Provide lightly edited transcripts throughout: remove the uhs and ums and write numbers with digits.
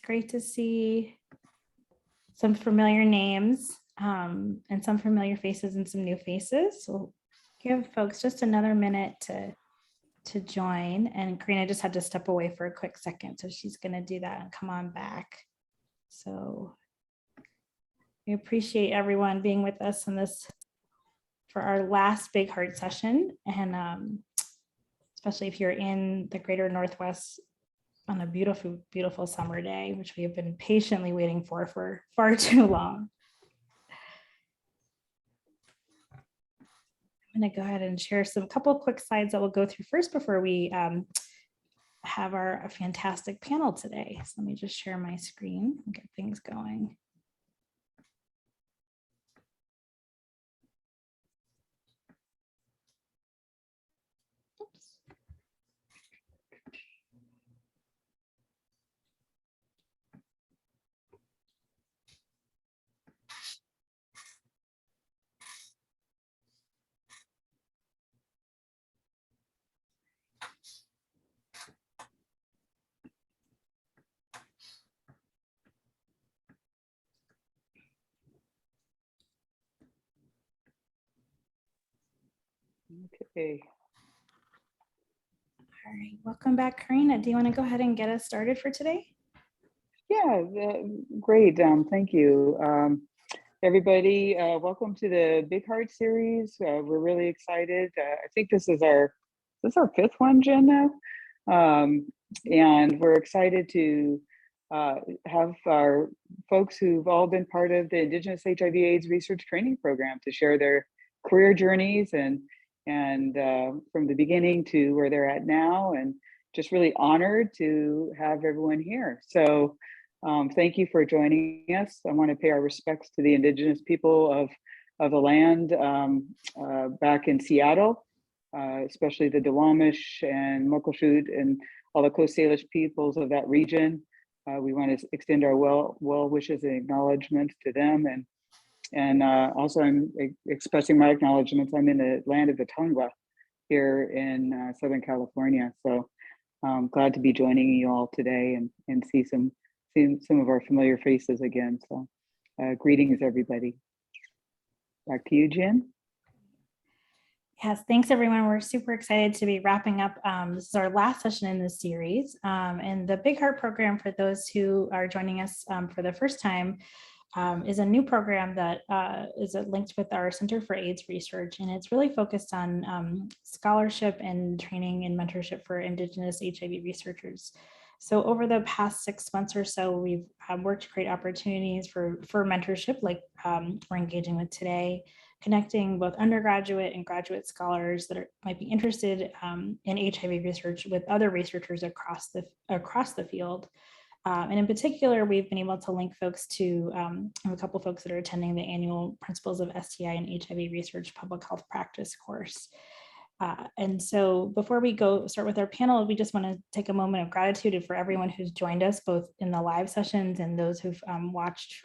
great to see some familiar names and some familiar faces and some new faces. So give folks just another minute to join. And Karina just had to step away for a quick second. So she's going to do that and come on back. So we appreciate everyone being with us in this for our last Big Heart session. And especially if you're in the greater Northwest on a beautiful, beautiful summer day, which we have been patiently waiting for far too long. I'm going to go ahead and share a couple quick slides that we'll go through first before we have our fantastic panel today. So let me just share my screen and get things going. Okay. All right, welcome back, Karina. Do you want to go ahead and get us started for today? Yeah, great. Thank you. Everybody, welcome to the Big Heart series. We're really excited. I think this is our fifth one, Jen, now. And we're excited to have our folks who've all been part of the Indigenous HIV/AIDS research training program to share their career journeys and from the beginning to where they're at now, and just really honored to have everyone here. So thank you for joining us. I want to pay our respects to the Indigenous people of the land back in Seattle, especially the Duwamish and Muckleshoot and all the Coast Salish peoples of that region. We want to extend our well wishes and acknowledgements to them, and also I'm expressing my acknowledgements. I'm in the land of the Tongva here in Southern California. So I'm glad to be joining you all today and see some of our familiar faces again. So greetings, everybody. Back to you, Jen. Yes, thanks everyone. We're super excited to be wrapping up. This is our last session in this series. And the Big Heart program, for those who are joining us for the first time, is a new program that is linked with our Center for AIDS Research. And it's really focused on scholarship and training and mentorship for Indigenous HIV researchers. So over the past 6 months or so, we've worked to create opportunities for mentorship, like we're engaging with today, connecting both undergraduate and graduate scholars that might be interested in HIV research with other researchers across the field. And in particular, we've been able to link folks to a couple of folks that are attending the annual Principles of STI and HIV Research Public Health Practice course. And so before we start with our panel, we just want to take a moment of gratitude for everyone who's joined us, both in the live sessions and those who've watched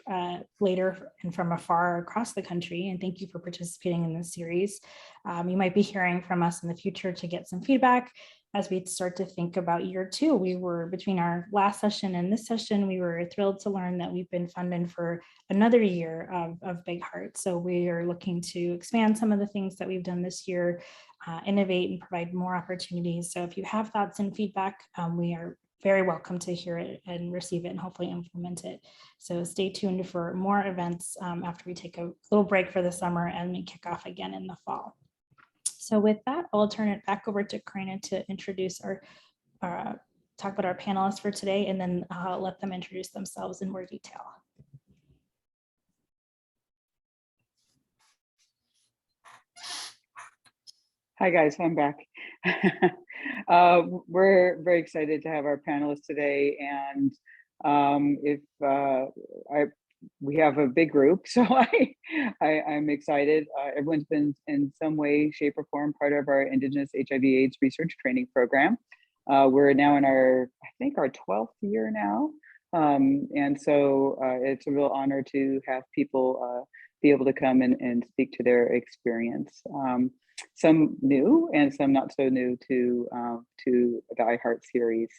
later and from afar across the country. And thank you for participating in this series. You might be hearing from us in the future to get some feedback as we start to think about year 2. We were, between our last session and this session, we were thrilled to learn that we've been funded for another year of Big Heart. So we are looking to expand some of the things that we've done this year, innovate and provide more opportunities. So if you have thoughts and feedback, we are very welcome to hear it and receive it and hopefully implement it. So stay tuned for more events after we take a little break for the summer and we kick off again in the fall. So with that, I'll turn it back over to Karina to introduce talk about our panelists for today, and then I'll let them introduce themselves in more detail. Hi guys, I'm back. We're very excited to have our panelists today, and we have a big group, so I'm excited. Everyone's been in some way, shape, or form part of our Indigenous HIV/AIDS research training program. We're now in I think our 12th year now, and so it's a real honor to have people be able to come and speak to their experience. Some new and some not so new to the IHART series.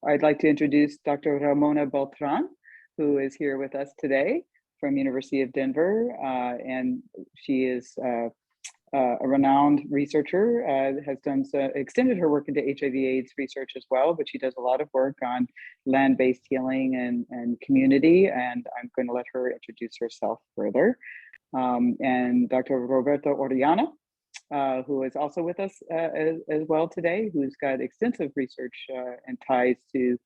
I'd like to introduce Dr. Ramona Beltran, who is here with us today from University of Denver, and she is a renowned researcher, has extended her work into HIV/AIDS research as well, but she does a lot of work on land-based healing and community, and I'm going to let her introduce herself further. And Dr. Roberto Orellana, who is also with us as well today, who's got extensive research and ties to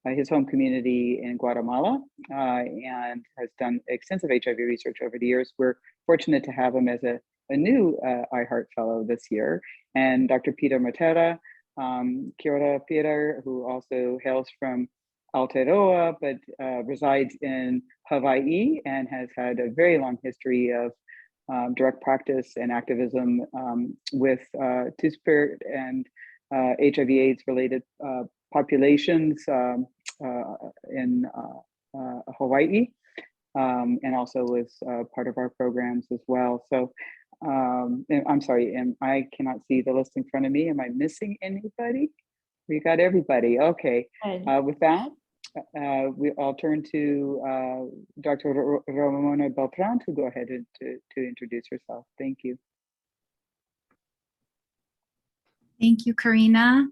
his home community in Guatemala, and has done extensive HIV research over the years. We're fortunate to have him as a new IHART fellow this year. And Dr. Peter Mataira, Kia ora, Peter, who also hails from Aotearoa, but resides in Hawaii and has had a very long history of direct practice and activism with Two-Spirit and HIV/AIDS related populations in Hawaii, and also was part of our programs as well. So I'm sorry, I cannot see the list in front of me. Am I missing anybody? We got everybody. Okay. With that, I'll turn to Dr. Ramona Beltran to go ahead and to introduce herself. Thank you. Thank you, Karina.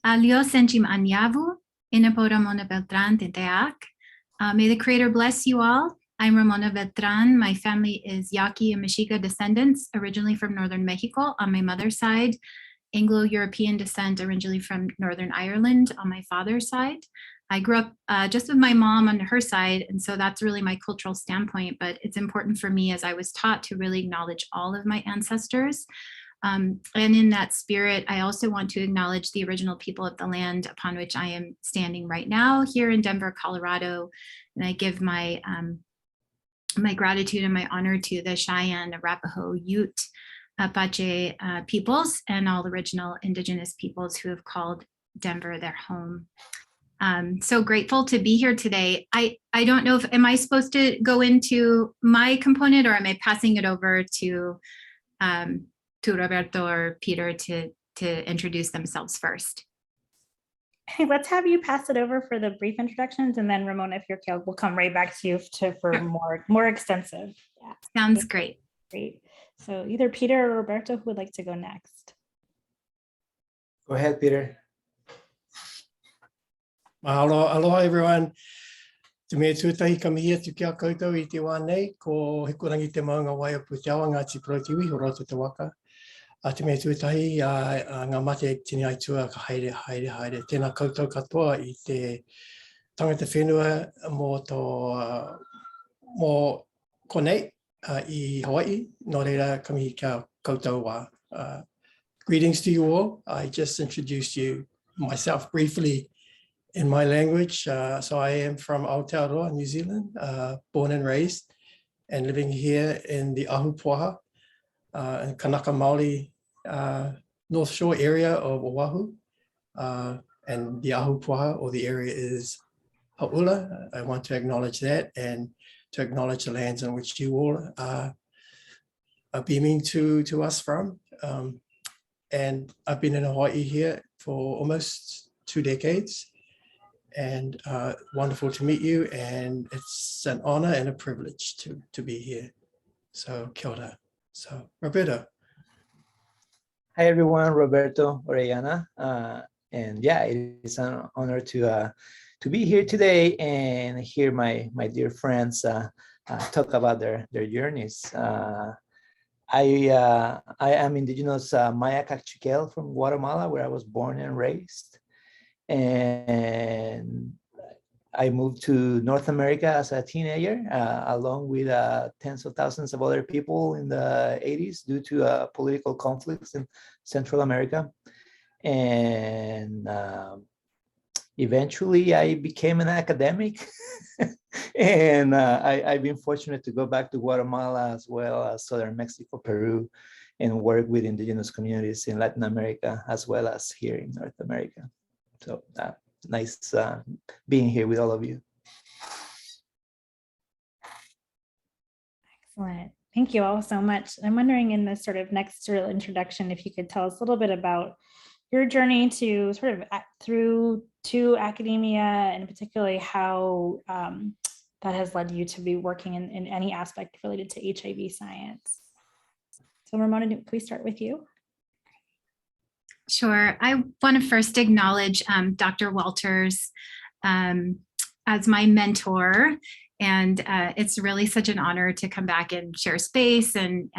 Alio senchim anyavu, inapo Ramona Beltran teteak. May the Creator bless you all. I'm Ramona Beltran. My family is Yaqui and Mexica descendants, originally from Northern Mexico on my mother's side, Anglo-European descent originally from Northern Ireland on my father's side. I grew up just with my mom on her side, and so that's really my cultural standpoint, but it's important for me as I was taught to really acknowledge all of my ancestors. And in that spirit, I also want to acknowledge the original people of the land upon which I am standing right now here in Denver, Colorado, and I give my my gratitude and my honor to the Cheyenne, Arapaho, Ute, Apache peoples, and all the original Indigenous peoples who have called Denver their home. So grateful to be here today. I don't know if, am I supposed to go into my component, or am I passing it over to Roberto or Peter to introduce themselves first? Hey, let's have you pass it over for the brief introductions, and then Ramona, if you're okay, we'll come right back to you for more extensive. Yeah. Sounds great. Great. So either Peter or Roberto, who would like to go next? Go ahead, Peter. Aloha everyone. Te mea tūtahi ka mihi atu kia koutou I te wā nei, ko hekurangi te maunga wai o Pūteawa, Ngāti Porotiwi, ho roto te waka. Te mea tūtahi, ngā mate tini aitua ka haere. Tēnā koutou katoa I te tangata whenua mō konei I Hawaii. Nō reira, ka mihi kia koutou wā. Greetings to you all. I just introduced myself briefly in my language. So I am from Aotearoa, New Zealand, born and raised, and living here in the Ahupua'a, in Kanaka Māori North Shore area of Oahu. And the Ahupua'a, or the area, is Hau'ula. I want to acknowledge that and to acknowledge the lands in which you all are beaming to us from. And I've been in Hawaii here for almost 2 decades. And wonderful to meet you, and it's an honor and a privilege to be here. So kia ora. So Roberto. Hi everyone, Roberto Orellana, and yeah, it is an honor to be here today and hear my dear friends talk about their journeys. I am Indigenous Maya Cachiquel from Guatemala, where I was born and raised. And I moved to North America as a teenager, along with tens of thousands of other people in the 80s due to political conflicts in Central America. And eventually I became an academic. And I've been fortunate to go back to Guatemala as well as Southern Mexico, Peru, and work with Indigenous communities in Latin America, as well as here in North America. So nice being here with all of you. Excellent. Thank you all so much. I'm wondering in this sort of next introduction, if you could tell us a little bit about your journey to sort of through to academia, and particularly how that has led you to be working in any aspect related to HIV science. So Ramona, please start with you. Sure. I want to first acknowledge Dr. Walters as my mentor. And it's really such an honor to come back and share space and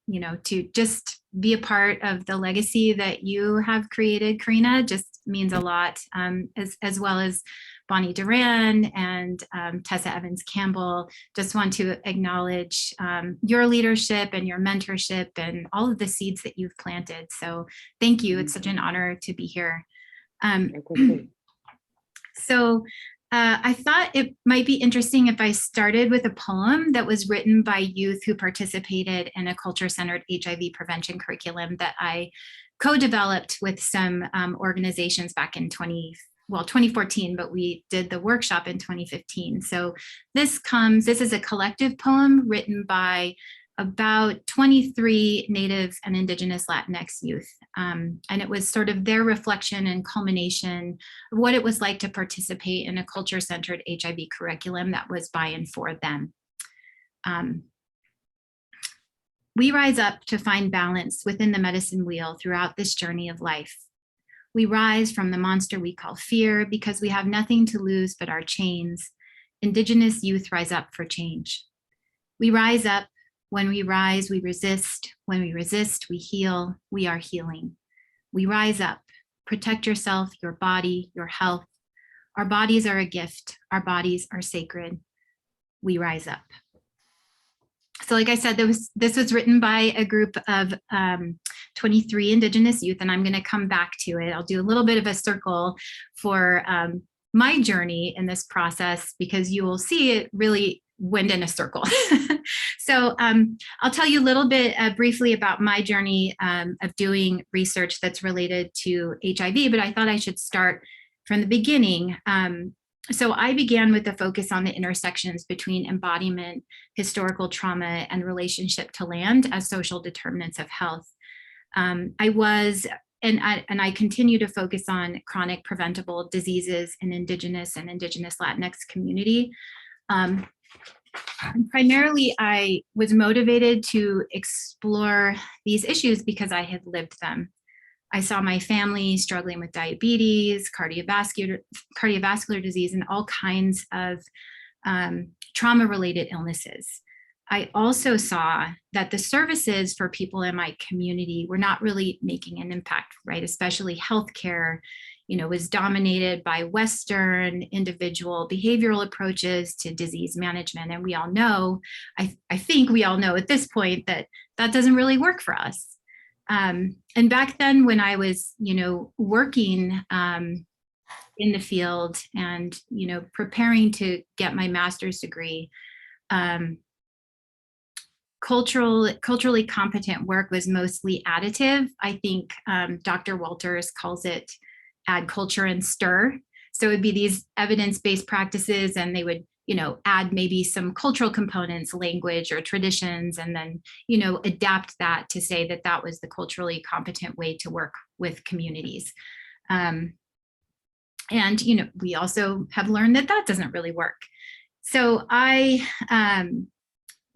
you know, to just be a part of the legacy that you have created, Karina, just means a lot, as well as Bonnie Duran and Tessa Evans Campbell. Just want to acknowledge your leadership and your mentorship and all of the seeds that you've planted. So thank you. It's such an honor to be here. So I thought it might be interesting if I started with a poem that was written by youth who participated in a culture-centered HIV prevention curriculum that I co-developed with some organizations back in 2014, but we did the workshop in 2015. So this is a collective poem written by about 23 Native and Indigenous Latinx youth. And it was sort of their reflection and culmination of what it was like to participate in a culture-centered HIV curriculum that was by and for them. We rise up to find balance within the medicine wheel throughout this journey of life. We rise from the monster we call fear because we have nothing to lose but our chains. Indigenous youth rise up for change. We rise up. When we rise, we resist. When we resist, we heal. We are healing. We rise up. Protect yourself, your body, your health. Our bodies are a gift. Our bodies are sacred. We rise up. So like I said, this was written by a group of 23 Indigenous youth, and I'm going to come back to it. I'll do a little bit of a circle for my journey in this process, because you will see it really went in a circle. So I'll tell you a little bit briefly about my journey of doing research that's related to HIV, but I thought I should start from the beginning. So I began with a focus on the intersections between embodiment, historical trauma, and relationship to land as social determinants of health. I continue to focus on chronic preventable diseases in Indigenous and Indigenous Latinx community. Primarily, I was motivated to explore these issues because I had lived them. I saw my family struggling with diabetes, cardiovascular disease, and all kinds of trauma-related illnesses. I also saw that the services for people in my community were not really making an impact, right? Especially healthcare, was dominated by Western individual behavioral approaches to disease management. And we all know, I think we all know at this point that that doesn't really work for us. And back then when I was, working in the field and, preparing to get my master's degree, culturally competent work was mostly additive. I think Dr. Walters calls it add culture and stir. So it would be these evidence-based practices, and they would, add maybe some cultural components, language or traditions, and then, adapt that to say that that was the culturally competent way to work with communities. And, we also have learned that that doesn't really work. So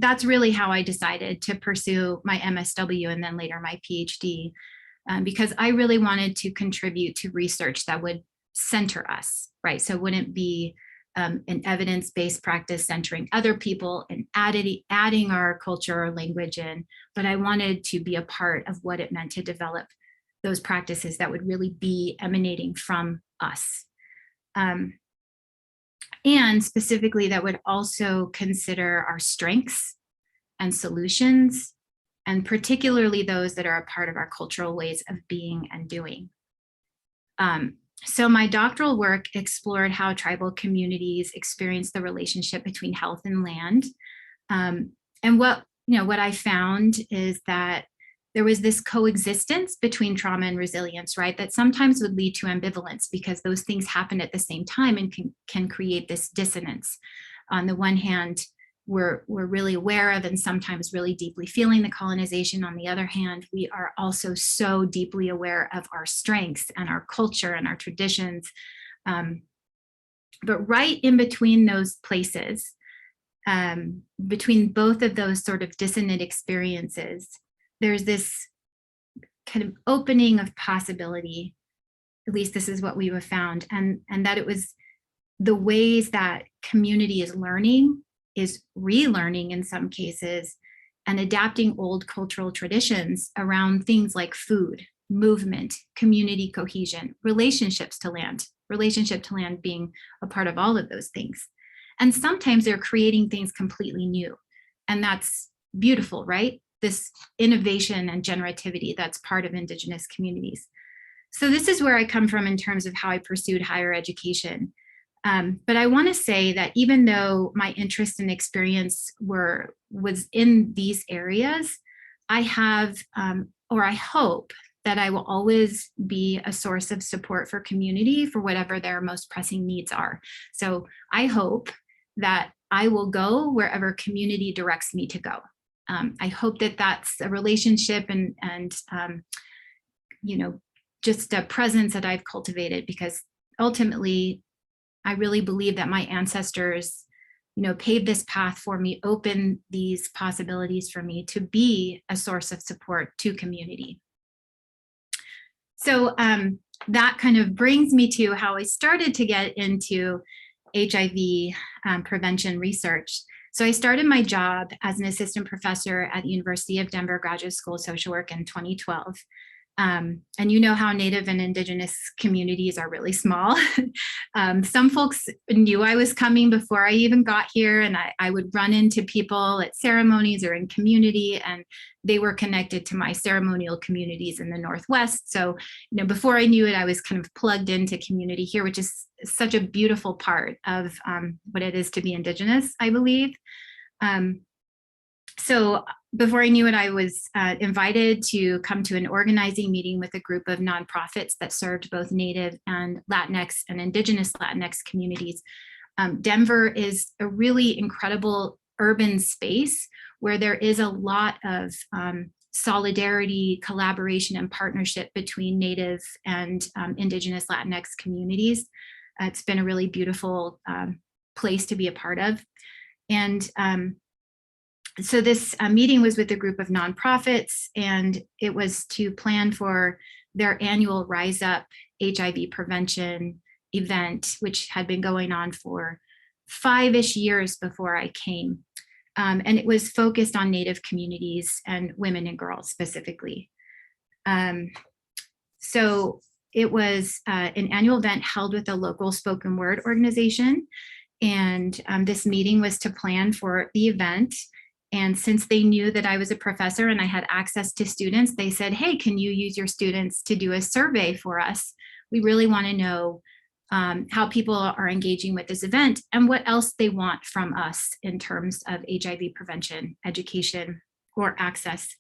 that's really how I decided to pursue my MSW and then later my PhD, because I really wanted to contribute to research that would center us, right? So it wouldn't be an evidence-based practice centering other people and adding our culture or language in, but I wanted to be a part of what it meant to develop those practices that would really be emanating from us. And specifically that would also consider our strengths and solutions, and particularly those that are a part of our cultural ways of being and doing. So my doctoral work explored how tribal communities experience the relationship between health and land. And what I found is that there was this coexistence between trauma and resilience, right? That sometimes would lead to ambivalence because those things happen at the same time and can create this dissonance. On the one hand, we're really aware of and sometimes really deeply feeling the colonization. On the other hand, we are also so deeply aware of our strengths and our culture and our traditions. But right in between those places, between both of those sort of dissonant experiences, there's this kind of opening of possibility. At least this is what we have found, and that it was the ways that community is learning, is relearning in some cases, and adapting old cultural traditions around things like food, movement, community cohesion, relationships to land, relationship to land being a part of all of those things. And sometimes they're creating things completely new. And that's beautiful, right? This innovation and generativity that's part of Indigenous communities. So this is where I come from in terms of how I pursued higher education. But I want to say that even though my interest and experience was in these areas, I have, or I hope that I will always be a source of support for community for whatever their most pressing needs are. So I hope that I will go wherever community directs me to go. I hope that that's a relationship and you know, just a presence that I've cultivated, because ultimately, I really believe that my ancestors, you know, paved this path for me, opened these possibilities for me to be a source of support to community. So that kind of brings me to how I started to get into HIV prevention research. So I started my job as an assistant professor at the University of Denver Graduate School of Social Work in 2012. And you know how Native and Indigenous communities are really small. Some folks knew I was coming before I even got here, and I would run into people at ceremonies or in community, and they were connected to my ceremonial communities in the Northwest. So, you know, before I knew it, I was kind of plugged into community here, which is such a beautiful part of what it is to be Indigenous, I believe. So before I knew it, I was invited to come to an organizing meeting with a group of nonprofits that served both Native and Latinx and Indigenous Latinx communities. Denver is a really incredible urban space where there is a lot of solidarity, collaboration, and partnership between Native and Indigenous Latinx communities. It's been a really beautiful place to be a part of. And so this meeting was with a group of nonprofits, and it was to plan for their annual Rise Up HIV prevention event, which had been going on for 5-ish years before I came. And it was focused on Native communities and women and girls specifically. So it was an annual event held with a local spoken word organization. And this meeting was to plan for the event. And since they knew that I was a professor and I had access to students, they said, hey, can you use your students to do a survey for us? We really want to know how people are engaging with this event and what else they want from us in terms of HIV prevention, education, or access.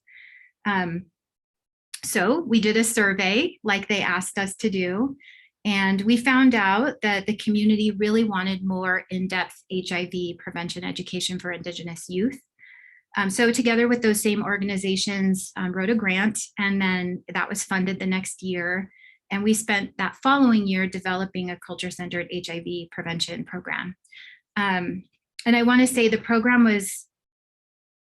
So we did a survey like they asked us to do. And we found out that the community really wanted more in-depth HIV prevention education for Indigenous youth. So together with those same organizations, wrote a grant, and then that was funded the next year. And we spent that following year developing a culture-centered HIV prevention program. And I want to say the program was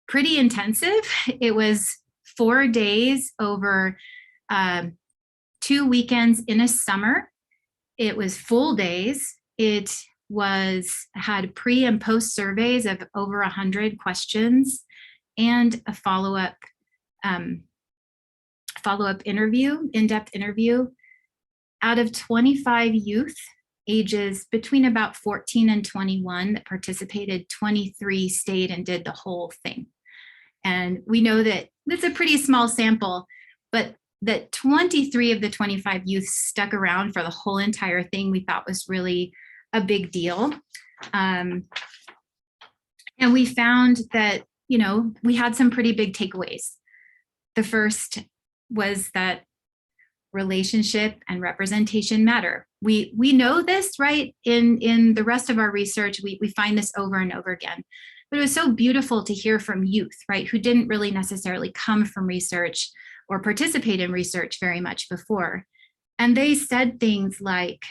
pretty intensive. It was 4 days over 2 weekends in a summer. It was full days. It had pre and post surveys of over 100 questions and a follow-up interview, in-depth interview. Out of 25 youth ages between about 14 and 21 that participated, 23 stayed and did the whole thing. And we know that it's a pretty small sample, but that 23 of the 25 youth stuck around for the whole entire thing, we thought was really a big deal. And we found that, you know, we had some pretty big takeaways. The first was that relationship and representation matter. We know this, right? In the rest of our research, we find this over and over again. But it was so beautiful to hear from youth, right, who didn't really necessarily come from research or participate in research very much before. And they said things like,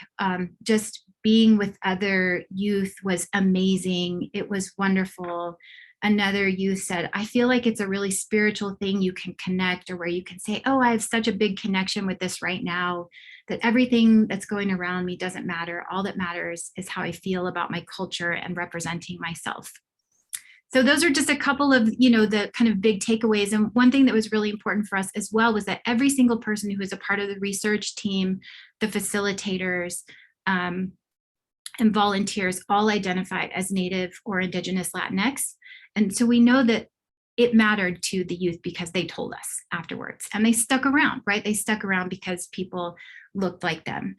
just being with other youth was amazing. It was wonderful. Another youth said, I feel like it's a really spiritual thing you can connect, or where you can say, oh, I have such a big connection with this right now, that everything that's going around me doesn't matter. All that matters is how I feel about my culture and representing myself. So those are just a couple of, the kind of big takeaways. And one thing that was really important for us as well was that every single person who was a part of the research team, the facilitators, and volunteers all identified as Native or Indigenous Latinx. And so we know that it mattered to the youth because they told us afterwards, and they stuck around, right? They stuck around because people looked like them.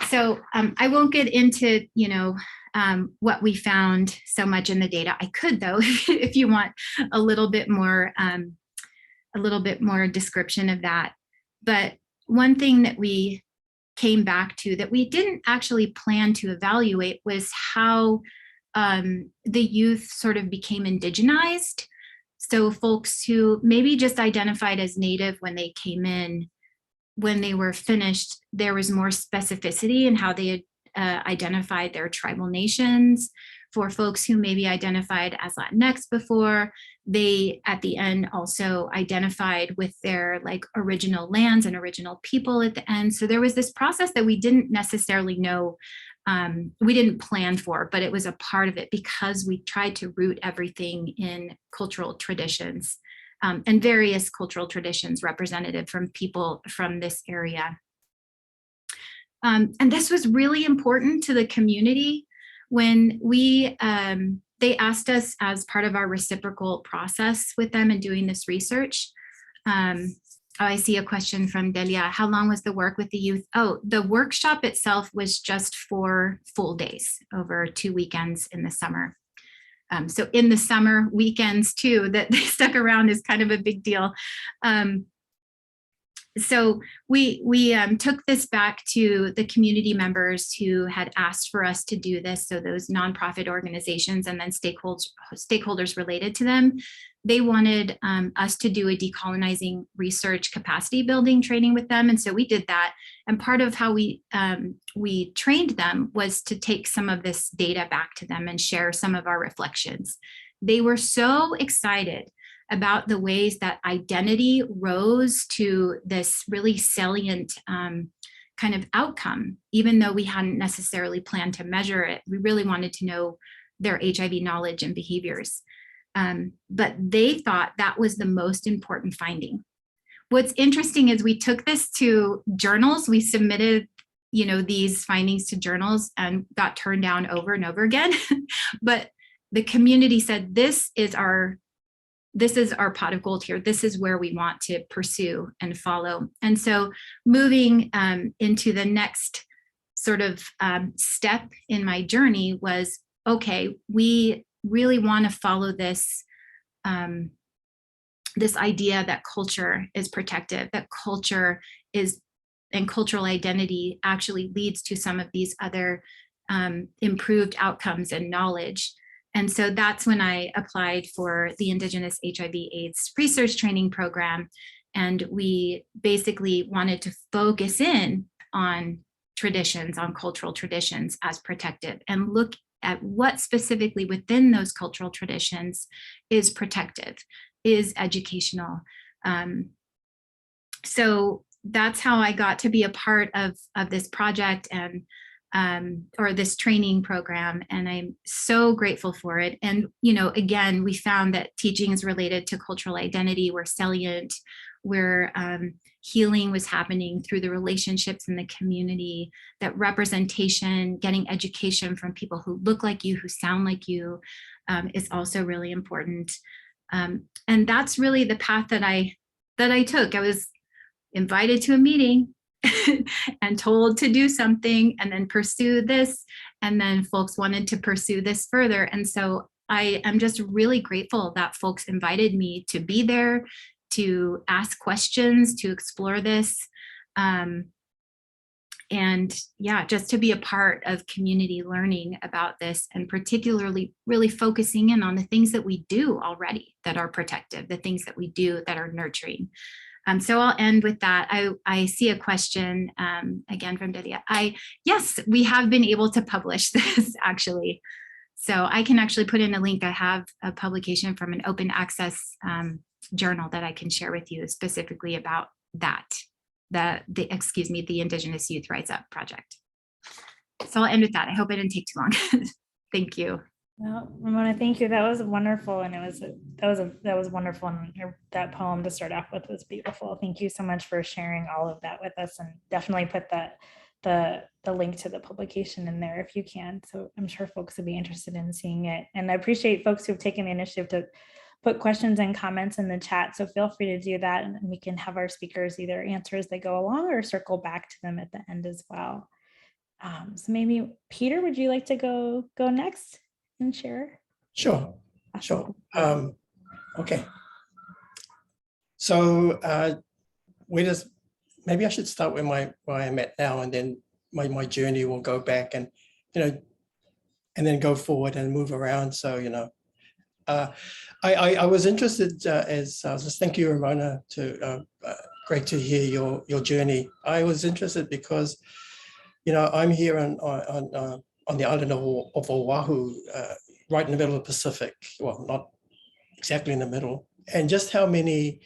So I won't get into, what we found so much in the data. I could, though, if you want a little bit more description of that. But one thing that we came back to that we didn't actually plan to evaluate was how the youth sort of became indigenized. So folks who maybe just identified as Native when they came in, when they were finished, there was more specificity in how they had identified their tribal nations. For folks who maybe identified as Latinx before, they at the end also identified with their original lands and original people at the end. So there was this process that we didn't necessarily know, we didn't plan for, but it was a part of it because we tried to root everything in cultural traditions, and various cultural traditions represented from people from this area. And this was really important to the community when they asked us as part of our reciprocal process with them and doing this research. I see a question from Delia. How long was the work with the youth? Oh, the workshop itself was just 4 full days over 2 weekends in the summer. So in the summer weekends too, that they stuck around is kind of a big deal. So we took this back to the community members who had asked for us to do this. So those nonprofit organizations and then stakeholders related to them, they wanted us to do a decolonizing research capacity building training with them. And so we did that. And part of how we trained them was to take some of this data back to them and share some of our reflections. They were so excited about the ways that identity rose to this really salient kind of outcome, even though we hadn't necessarily planned to measure it. We really wanted to know their HIV knowledge and behaviors. But they thought that was the most important finding. What's interesting is we took this to journals. We submitted, these findings to journals and got turned down over and over again. But the community said, this is our pot of gold here. This is where we want to pursue and follow. And so moving into the next sort of step in my journey was, okay, we really want to follow this, this idea that culture is protective, that culture is, and cultural identity actually leads to some of these other improved outcomes and knowledge. And so that's when I applied for the Indigenous HIV/AIDS research training program. And we basically wanted to focus in on traditions, on cultural traditions as protective, and look at what specifically within those cultural traditions is protective, is educational. So that's how I got to be a part of this project and or this training program, and I'm so grateful for it. And again, we found that teachings related to cultural identity were salient, where healing was happening through the relationships in the community, that representation, getting education from people who look like you, who sound like you, is also really important. And that's really the path that I took. I was invited to a meeting and told to do something and then pursue this, and then folks wanted to pursue this further. And so I am just really grateful that folks invited me to be there, to ask questions, to explore this. And yeah, just to be a part of community learning about this, and particularly really focusing in on the things that we do already that are protective, the things that we do that are nurturing. So I'll end with that. I see a question again from Delia. Yes, we have been able to publish this actually. So I can actually put in a link. I have a publication from an open access journal that I can share with you specifically about that. The Indigenous Youth Rise Up project. So I'll end with that. I hope I didn't take too long. Thank you. Well, Ramona, thank you. That was wonderful, and that was wonderful, and that poem to start off with was beautiful. Thank you so much for sharing all of that with us, and definitely put the link to the publication in there if you can. So I'm sure folks would be interested in seeing it, and I appreciate folks who've taken the initiative to put questions and comments in the chat. So feel free to do that, and we can have our speakers either answer as they go along or circle back to them at the end as well. So maybe Peter, would you like to go next and share? Sure. Okay. So maybe I should start with where I'm at now, and then my journey will go back and and then go forward and move around. So I was interested as I was just thank you, Ramona, great to hear your journey. I was interested because I'm here on the island of Oahu, right in the middle of the Pacific. Well, not exactly in the middle. And just how many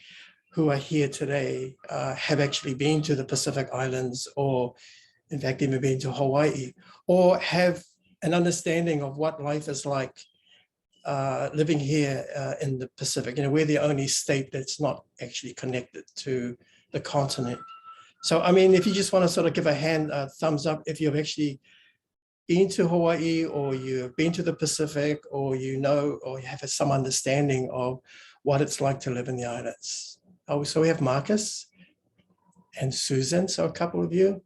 who are here today have actually been to the Pacific Islands, or in fact, even been to Hawaii, or have an understanding of what life is like living here in the Pacific. We're the only state that's not actually connected to the continent. So, I mean, if you just want to sort of give a thumbs up if you've actually been to Hawaii, or you've been to the Pacific, or or you have some understanding of what it's like to live in the islands. Oh, so we have Marcus and Susan, so a couple of you.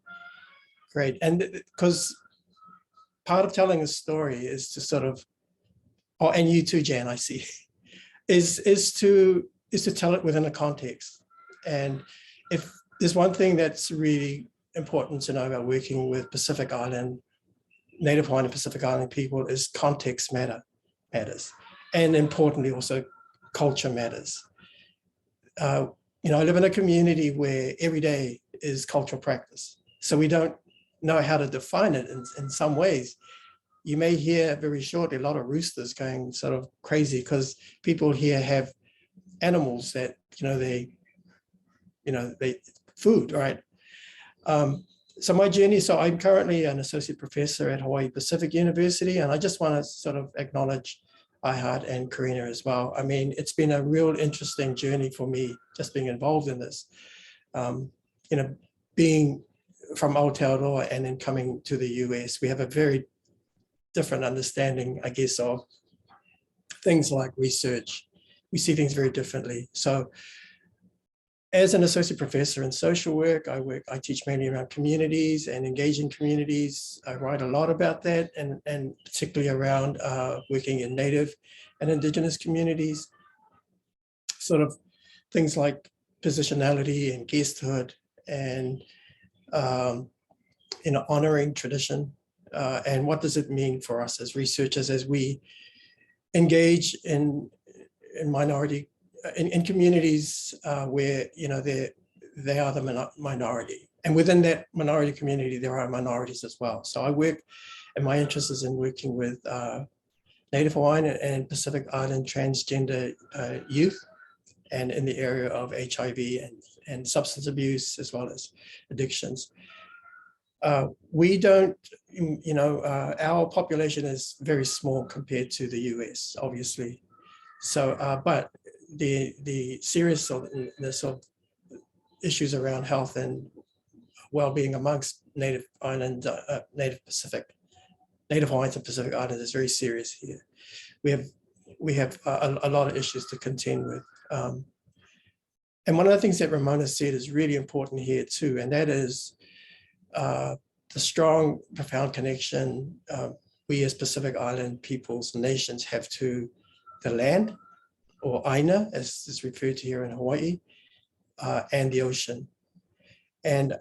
Great. And because part of telling a story is to sort of, and you too, Jan, I see, is to tell it within a context. And if there's one thing that's really important to know about working with Pacific Island, Native Hawaiian and Pacific Island people, is context matters. And importantly, also culture matters. I live in a community where every day is cultural practice. So we don't know how to define it in some ways. You may hear very shortly a lot of roosters going sort of crazy because people here have animals that, they food, right? So my journey, so I'm currently an associate professor at Hawaii Pacific University, and I just want to sort of acknowledge IHART and Karina as well. I mean, it's been a real interesting journey for me, just being involved in this. Being from Aotearoa and then coming to the US, we have a very different understanding, I guess, of things like research. We see things very differently. So as an associate professor in social work, I teach mainly around communities and engaging communities. I write a lot about that, and particularly around working in Native and Indigenous communities, sort of things like positionality and guesthood, and honoring tradition, and what does it mean for us as researchers as we engage in minority in communities where they are the minority, and within that minority community there are minorities as well. So I work, and my interest is in working with Native Hawaiian and Pacific Island transgender youth, and in the area of HIV and substance abuse as well as addictions. We don't, our population is very small compared to the US, obviously. So, but the seriousness of issues around health and well-being amongst Native Hawaiians and Pacific Islanders is very serious here. We have a lot of issues to contend with. And one of the things that Ramona said is really important here too, and that is the strong, profound connection we as Pacific Island peoples and nations have to the land, or Aina, as is referred to here in Hawaii, and the ocean. And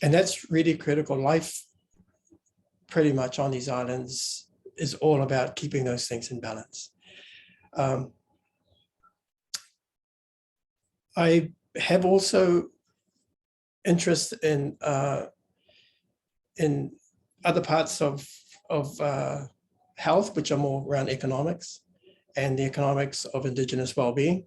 that's really critical. Life pretty much on these islands is all about keeping those things in balance. I have also interest in other parts of health, which are more around economics and the economics of Indigenous well-being.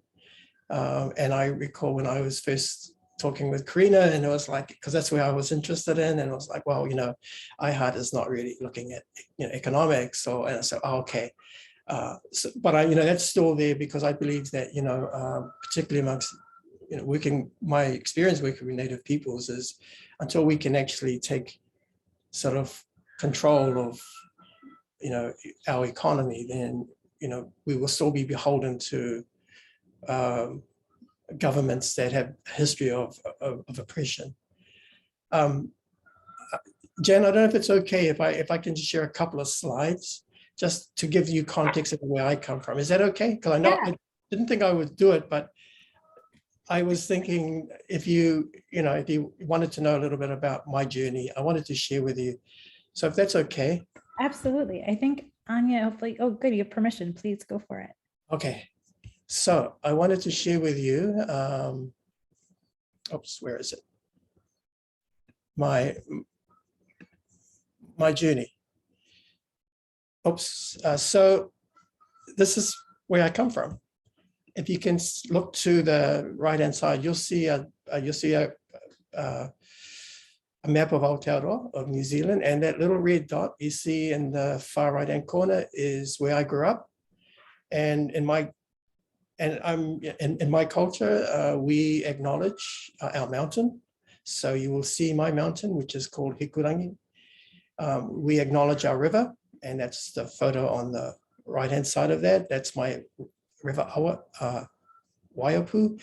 And I recall when I was first talking with Karina, and it was like, because that's where I was interested in, and it was like, well, IHART is not really looking at economics, and I said, oh, okay. But that's still there, because I believe that particularly amongst my experience working with Native peoples is until we can actually take sort of control of our economy, then we will still be beholden to governments that have a history of oppression. Jen, I don't know if it's okay if I can just share a couple of slides just to give you context of where I come from. Is that okay? Because I know I didn't think I would do it, but I was thinking if you wanted to know a little bit about my journey, I wanted to share with you. So if that's okay. Absolutely. I think Anya, hopefully, oh, good, you have permission. Please go for it. Okay. So I wanted to share with you, where is it? My journey. So this is where I come from. If you can look to the right-hand side, you'll see a map of Aotearoa of New Zealand, and that little red dot you see in the far right-hand corner is where I grew up. And in my culture, we acknowledge our mountain. So you will see my mountain, which is called Hikurangi. We acknowledge our river, and that's the photo on the right-hand side of that. That's my river Waiapu.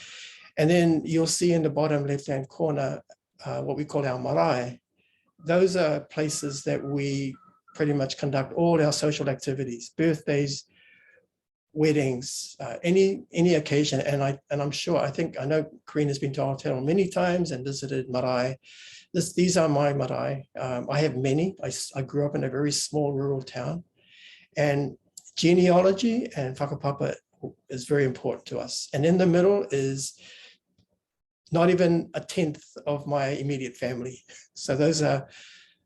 And then you'll see in the bottom left-hand corner what we call our marae. Those are places that we pretty much conduct all our social activities, birthdays, weddings, any occasion. And I'm sure, I know Karina's been to Aotearoa many times and visited marae. These are my marae. I have many. I grew up in a very small rural town, and genealogy and whakapapa is very important to us. And in the middle is not even a tenth of my immediate family. So those are,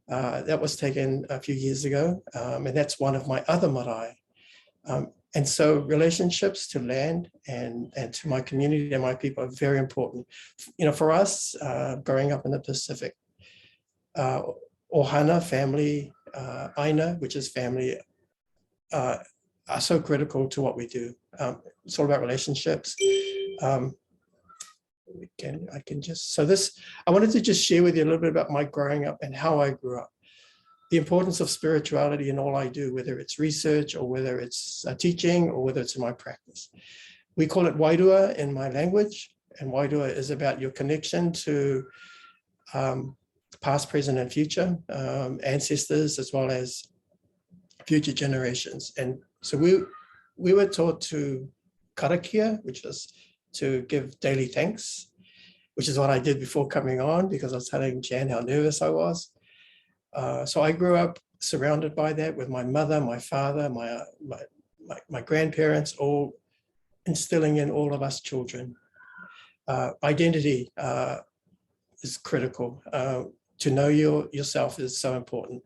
that was taken a few years ago. And that's one of my other marae. And so relationships to land and to my community and my people are very important. For us, growing up in the Pacific, ohana, family, aina, which is family, are so critical to what we do. It's all about relationships. I wanted to just share with you a little bit about my growing up and how I grew up. The importance of spirituality in all I do, whether it's research or whether it's teaching or whether it's in my practice. We call it wairua in my language, and wairua is about your connection to past, present, and future, ancestors, as well as future generations. And so we were taught to karakia, which is to give daily thanks, which is what I did before coming on, because I was telling Jan how nervous I was. So I grew up surrounded by that with my mother, my father, my grandparents, all instilling in all of us children. Identity is critical. To know yourself is so important.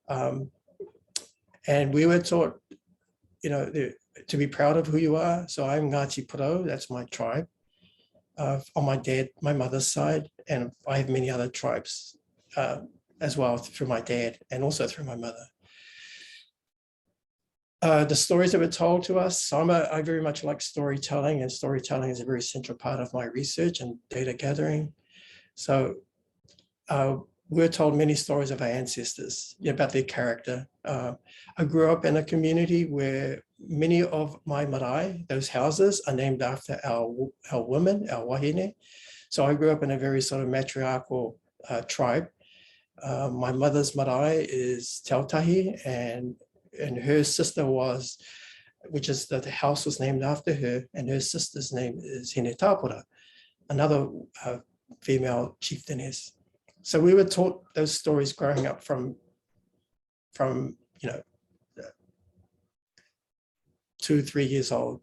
And we were taught, to be proud of who you are. So I'm Ngāti Porou, that's my tribe, on my mother's side. And I have many other tribes as well through my dad and also through my mother. The stories that were told to us, so I very much like storytelling, and storytelling is a very central part of my research and data gathering. So we're told many stories of our ancestors, about their character. I grew up in a community where many of my marae, those houses, are named after our women, our wahine. So I grew up in a very sort of matriarchal tribe. My mother's marae is Tautahi, and her sister was, the house was named after her, and her sister's name is Hine Tāpura, another female chieftainess. So we were taught those stories growing up from 2-3 years old.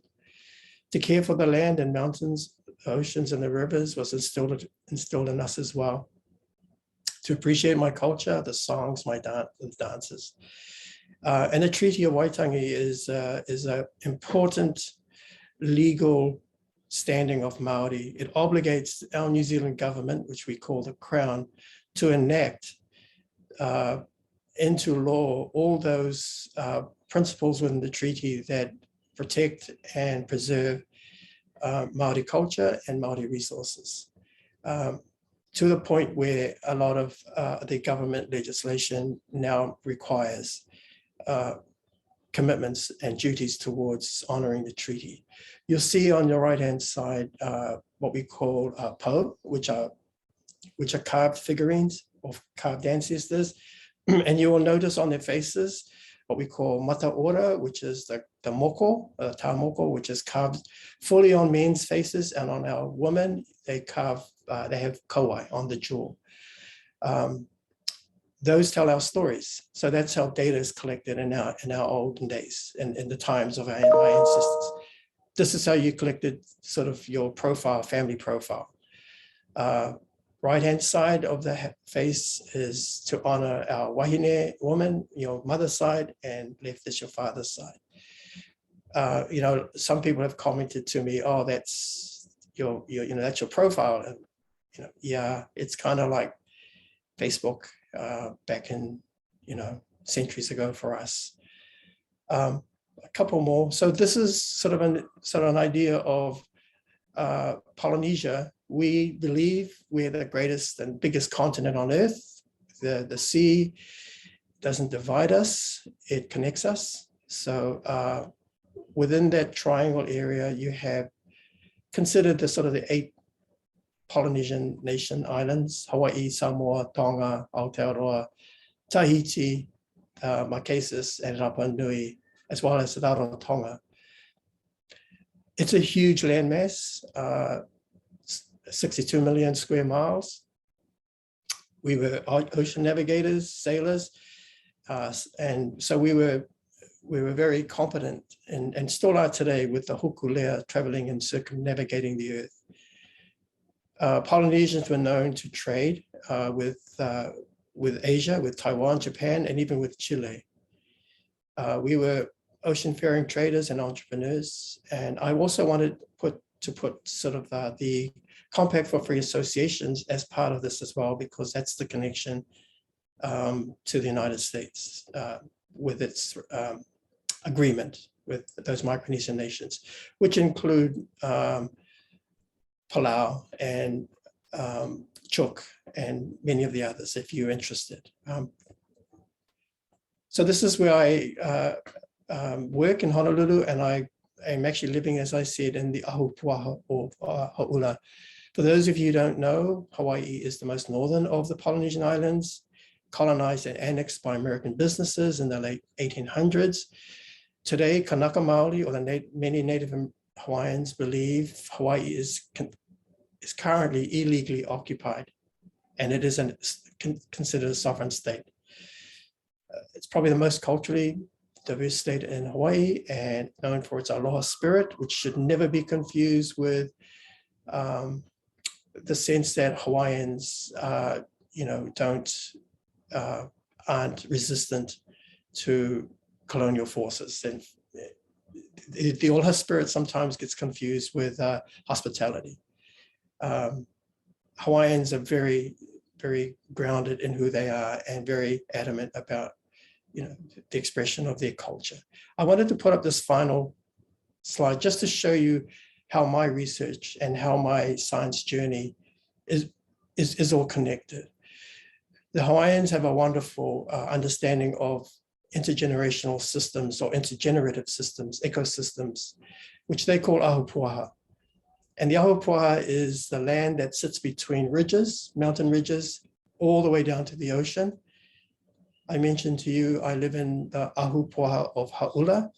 To care for the land and mountains, the oceans and the rivers was instilled in us as well. To appreciate my culture, the songs, the dances. And the Treaty of Waitangi is an important legal standing of Maori. It obligates our New Zealand government, which we call the Crown, to enact into law all those principles within the treaty that protect and preserve Maori culture and Maori resources, to the point where a lot of the government legislation now requires commitments and duties towards honoring the treaty. You'll see on your right-hand side what we call po, which are carved figurines of carved ancestors. And you will notice on their faces what we call Mataira, which is the moko, tā moko, which is carved fully on men's faces, and on our women, they have kauai on the jaw. Those tell our stories. So that's how data is collected in our olden days, in the times of my ancestors. This is how you collected sort of your profile, family profile. Right-hand side of the face is to honor our wahine woman, your mother's side, and left is your father's side. Some people have commented to me, "Oh, that's that's your profile," and yeah, it's kind of like Facebook back in centuries ago for us. A couple more. So this is sort of an idea of Polynesia. We believe we're the greatest and biggest continent on Earth. The sea doesn't divide us, it connects us. So within that triangle area, you have considered the 8 Polynesian nation islands: Hawaii, Samoa, Tonga, Aotearoa, Tahiti, Marquesas, and Rapa Nui, as well as Rarotonga. It's a huge landmass, 62 million square miles. We were ocean navigators, sailors, and so we were very competent, and still are today, with the hukulea, traveling and circumnavigating the Earth. Polynesians were known to trade with Asia, with Taiwan, Japan, and even with Chile. We were ocean-faring traders and entrepreneurs, and I also wanted to put sort of the Compact for Free Associations as part of this as well, because that's the connection to the United States with its agreement with those Micronesian nations, which include Palau and Chuuk and many of the others, if you're interested. So this is where I work in Honolulu, and I am actually living, as I said, in the Ahupua'a of Ha'ula. For those of you who don't know, Hawaii is the most northern of the Polynesian islands, colonized and annexed by American businesses in the late 1800s. Today, Kanaka Maoli, or many Native Hawaiians, believe Hawaii is currently illegally occupied, and it is considered a sovereign state. It's probably the most culturally diverse state in Hawaii, and known for its aloha spirit, which should never be confused with the sense that Hawaiians, aren't resistant to colonial forces. And the aloha spirit sometimes gets confused with hospitality. Hawaiians are very, very grounded in who they are and very adamant about the expression of their culture. I wanted to put up this final slide just to show you how my research and how my science journey is all connected. The Hawaiians have a wonderful understanding of intergenerational systems or intergenerative systems, ecosystems, which they call ahupua'a. And the ahupua'a is the land that sits between ridges, mountain ridges, all the way down to the ocean. I mentioned to you, I live in the ahupua'a of Ha'ula.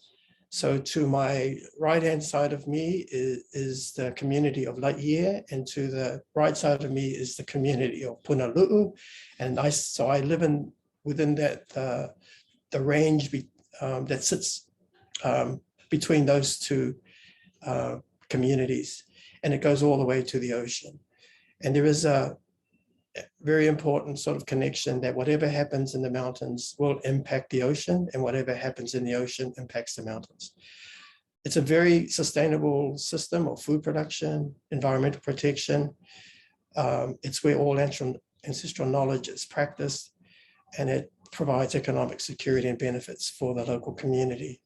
So to my right-hand side of me is the community of Lightyear, and to the right side of me is the community of Punalu'u. And so I live within that the range that sits between those two communities, and it goes all the way to the ocean. And there is a very important sort of connection that whatever happens in the mountains will impact the ocean, and whatever happens in the ocean impacts the mountains. It's a very sustainable system of food production, environmental protection. It's where all ancestral knowledge is practiced, and it provides economic security and benefits for the local community.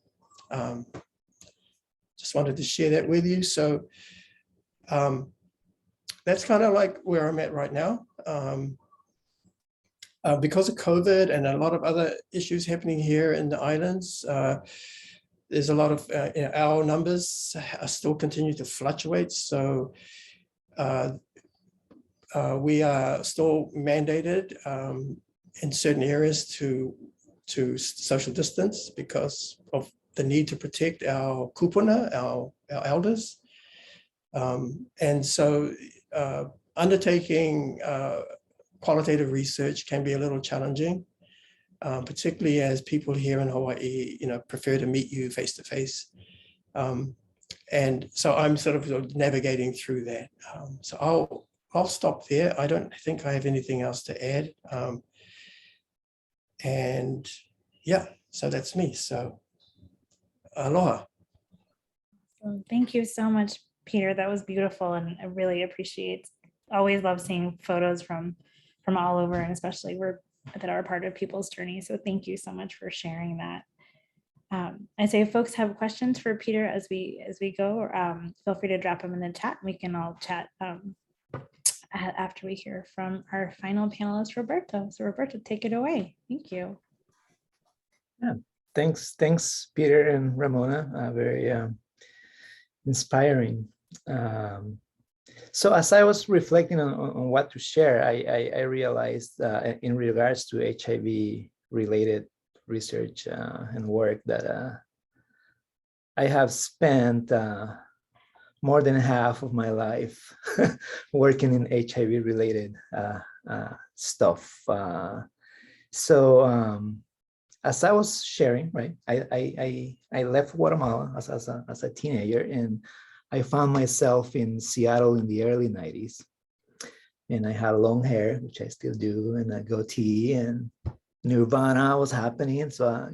Just wanted to share that with you. So that's kind of like where I'm at right now. Because of COVID and a lot of other issues happening here in the islands, there's a lot of our numbers are still continue to fluctuate. So we are still mandated in certain areas to social distance because of the need to protect our kupuna, our elders. And so undertaking qualitative research can be a little challenging, particularly as people here in Hawaii, prefer to meet you face to face. And so I'm sort of navigating through that. So I'll stop there. I don't think I have anything else to add. And yeah, so that's me. So aloha. Thank you so much, Peter. That was beautiful, and I really appreciate. Always love seeing photos from all over, and especially that are part of people's journey. So thank you so much for sharing that. I say if folks have questions for Peter as we go, feel free to drop them in the chat. We can all chat after we hear from our final panelist, Roberto. So Roberto, take it away. Thank you. Yeah, thanks, Peter and Ramona. Very inspiring. So as I was reflecting on what to share, I realized in regards to HIV related research and work that I have spent more than half of my life working in HIV related stuff. So as I was sharing, right, I left Guatemala as a teenager, and I found myself in Seattle in the early 90s. And I had long hair, which I still do, and a goatee, and Nirvana was happening. So,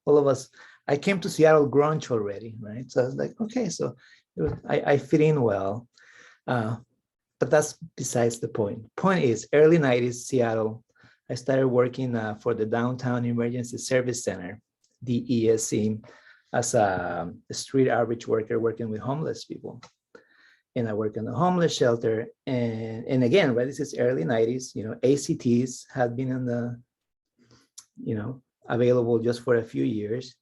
all of us, I came to Seattle grunge already, right? So I was like, okay, so I fit in well. But that's besides the point. Point is, early 90s, Seattle, I started working for the Downtown Emergency Service Center, DESC, as a street outreach worker working with homeless people. And I work in a homeless shelter. And again, right, this is early 90s, ACTs had been in the, available just for a few years.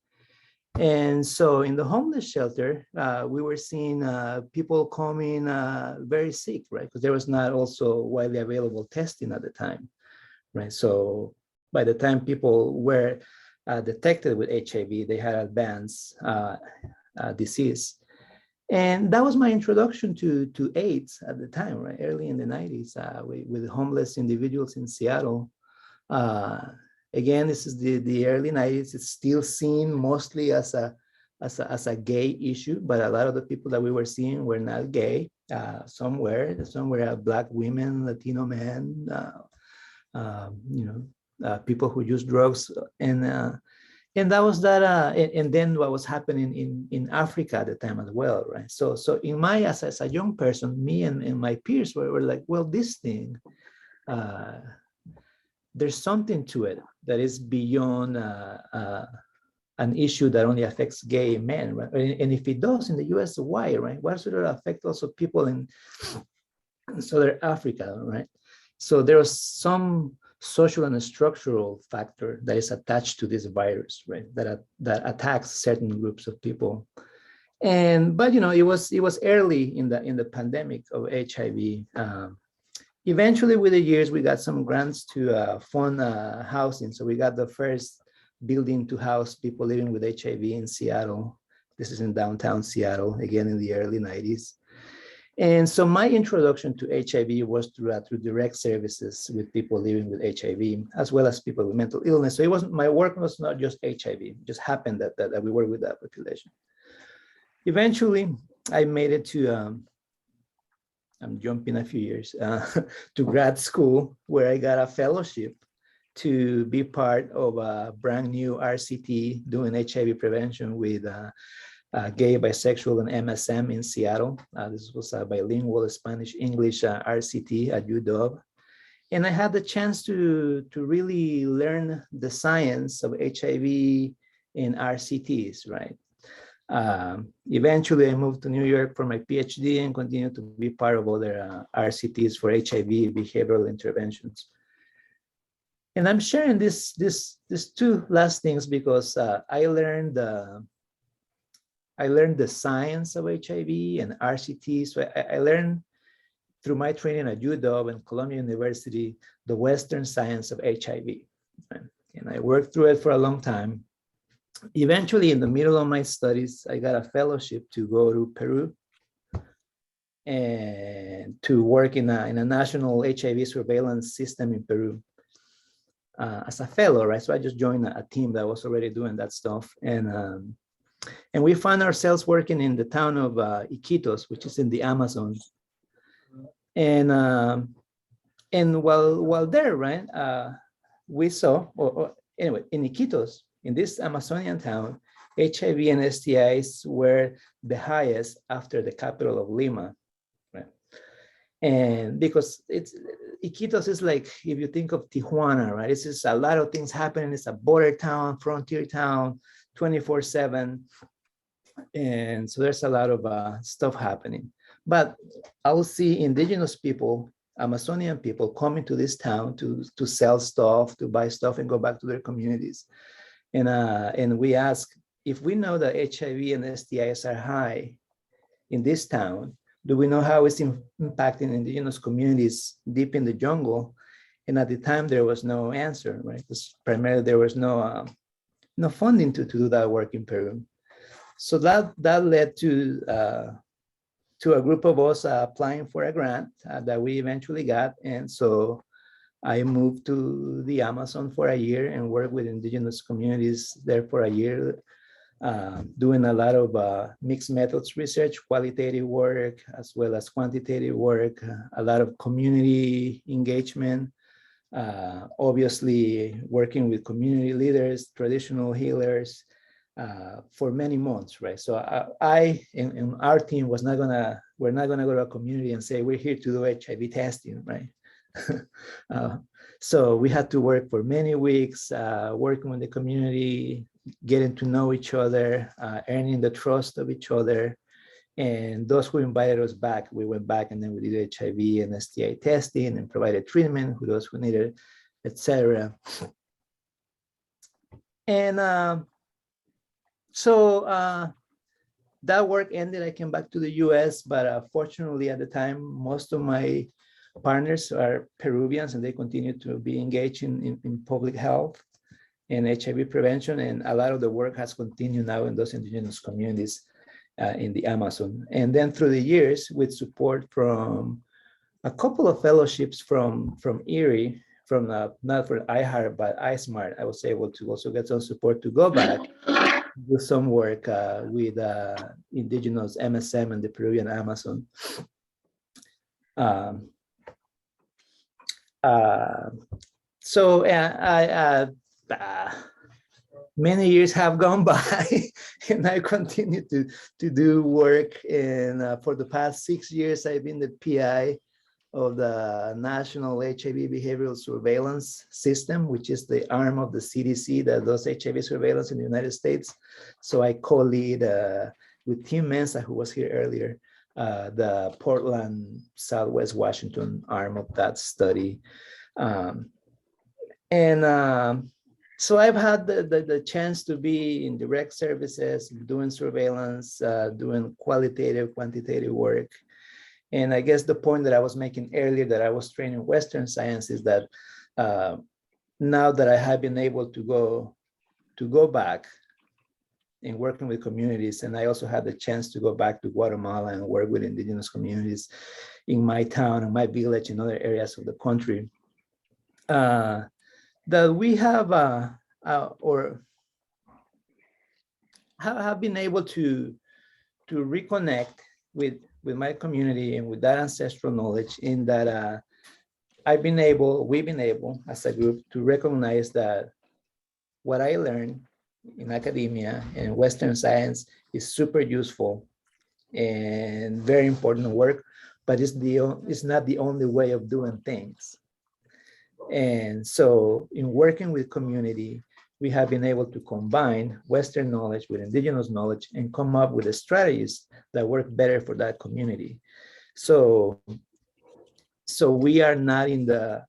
And so in the homeless shelter, we were seeing people coming very sick, right? Because there was not also widely available testing at the time, right? So by the time people were detected with HIV, they had advanced disease. And that was my introduction to AIDS at the time, right? Early in the 90s, with homeless individuals in Seattle. Again, this is the early 90s. It's still seen mostly as a gay issue, but a lot of the people that we were seeing were not gay. Some were Black women, Latino men, people who use drugs, and that was that. And then what was happening in Africa at the time as well, right? So in my as a young person, me and my peers were like, well, this thing, there's something to it that is beyond an issue that only affects gay men, right? And if it does in the US, why, right? Why should it affect also people in Southern Africa, right? So there was some social and structural factor that is attached to this virus, right? That attacks certain groups of people. But it was early in the pandemic of HIV. Eventually, with the years, we got some grants to fund housing. So we got the first building to house people living with HIV in Seattle. This is in downtown Seattle, again in the early 90s. And so my introduction to HIV was through direct services with people living with HIV, as well as people with mental illness. So it wasn't, my work was not just HIV, it just happened that we work with that population. Eventually, I made it to, I'm jumping a few years, to grad school, where I got a fellowship to be part of a brand new RCT doing HIV prevention with gay, bisexual, and MSM in Seattle. This was a bilingual Spanish-English RCT at UW. And I had the chance to really learn the science of HIV in RCTs, right? Eventually, I moved to New York for my PhD and continued to be part of other RCTs for HIV behavioral interventions. And I'm sharing these two last things because I learned the science of HIV and RCT. So I learned through my training at UW and Columbia University, the Western science of HIV. Right? And I worked through it for a long time. Eventually, in the middle of my studies, I got a fellowship to go to Peru and to work in a national HIV surveillance system in Peru. As a fellow, right? So I just joined a team that was already doing that stuff. And we found ourselves working in the town of Iquitos, which is in the Amazon. And while there, right, we saw, anyway, in Iquitos, in this Amazonian town, HIV and STIs were the highest after the capital of Lima. And because Iquitos is like, if you think of Tijuana, right? It's just a lot of things happening. It's a border town, frontier town, 24/7. And so there's a lot of stuff happening. But I'll see indigenous people, Amazonian people coming to this town to sell stuff, to buy stuff and go back to their communities. And we ask, if we know that HIV and STIs are high in this town, do we know how it's impacting indigenous communities deep in the jungle? And at the time, there was no answer, right? Because primarily there was no funding to do that work in Peru. So that led to a group of us applying for a grant that we eventually got. And so I moved to the Amazon for a year and worked with indigenous communities there for a year, doing a lot of mixed methods research, qualitative work, as well as quantitative work, a lot of community engagement, obviously working with community leaders, traditional healers for many months, right? So I and our team we're not gonna go to a community and say, we're here to do HIV testing, right? So we had to work for many weeks, working with the community, getting to know each other, earning the trust of each other. And those who invited us back, we went back and then we did HIV and STI testing and provided treatment for those who needed, etc. And so that work ended. I came back to the US, but fortunately at the time, most of my partners are Peruvians and they continue to be engaged in public health and HIV prevention. And a lot of the work has continued now in those indigenous communities in the Amazon. And then through the years, with support from a couple of fellowships from Erie, from not for IHART, but iSmart, I was able to also get some support to go back, do some work with indigenous MSM and the Peruvian Amazon. So many years have gone by and I continue to do work. And for the past 6 years, I've been the PI of the National HIV Behavioral Surveillance System, which is the arm of the CDC that does HIV surveillance in the United States. So I co-lead with Tim Mensa, who was here earlier, the Portland, Southwest Washington arm of that study. So I've had the chance to be in direct services, doing surveillance, doing qualitative, quantitative work. And I guess the point that I was making earlier that I was trained in Western science is that now that I have been able to go back in working with communities. And I also had the chance to go back to Guatemala and work with indigenous communities in my town and my village and other areas of the country. That we have or have been able to reconnect with my community and with that ancestral knowledge, in that we've been able as a group to recognize that what I learned in academia and Western science is super useful and very important work, but it's not the only way of doing things. And so in working with community, we have been able to combine Western knowledge with indigenous knowledge and come up with the strategies that work better for that community. So we are not in the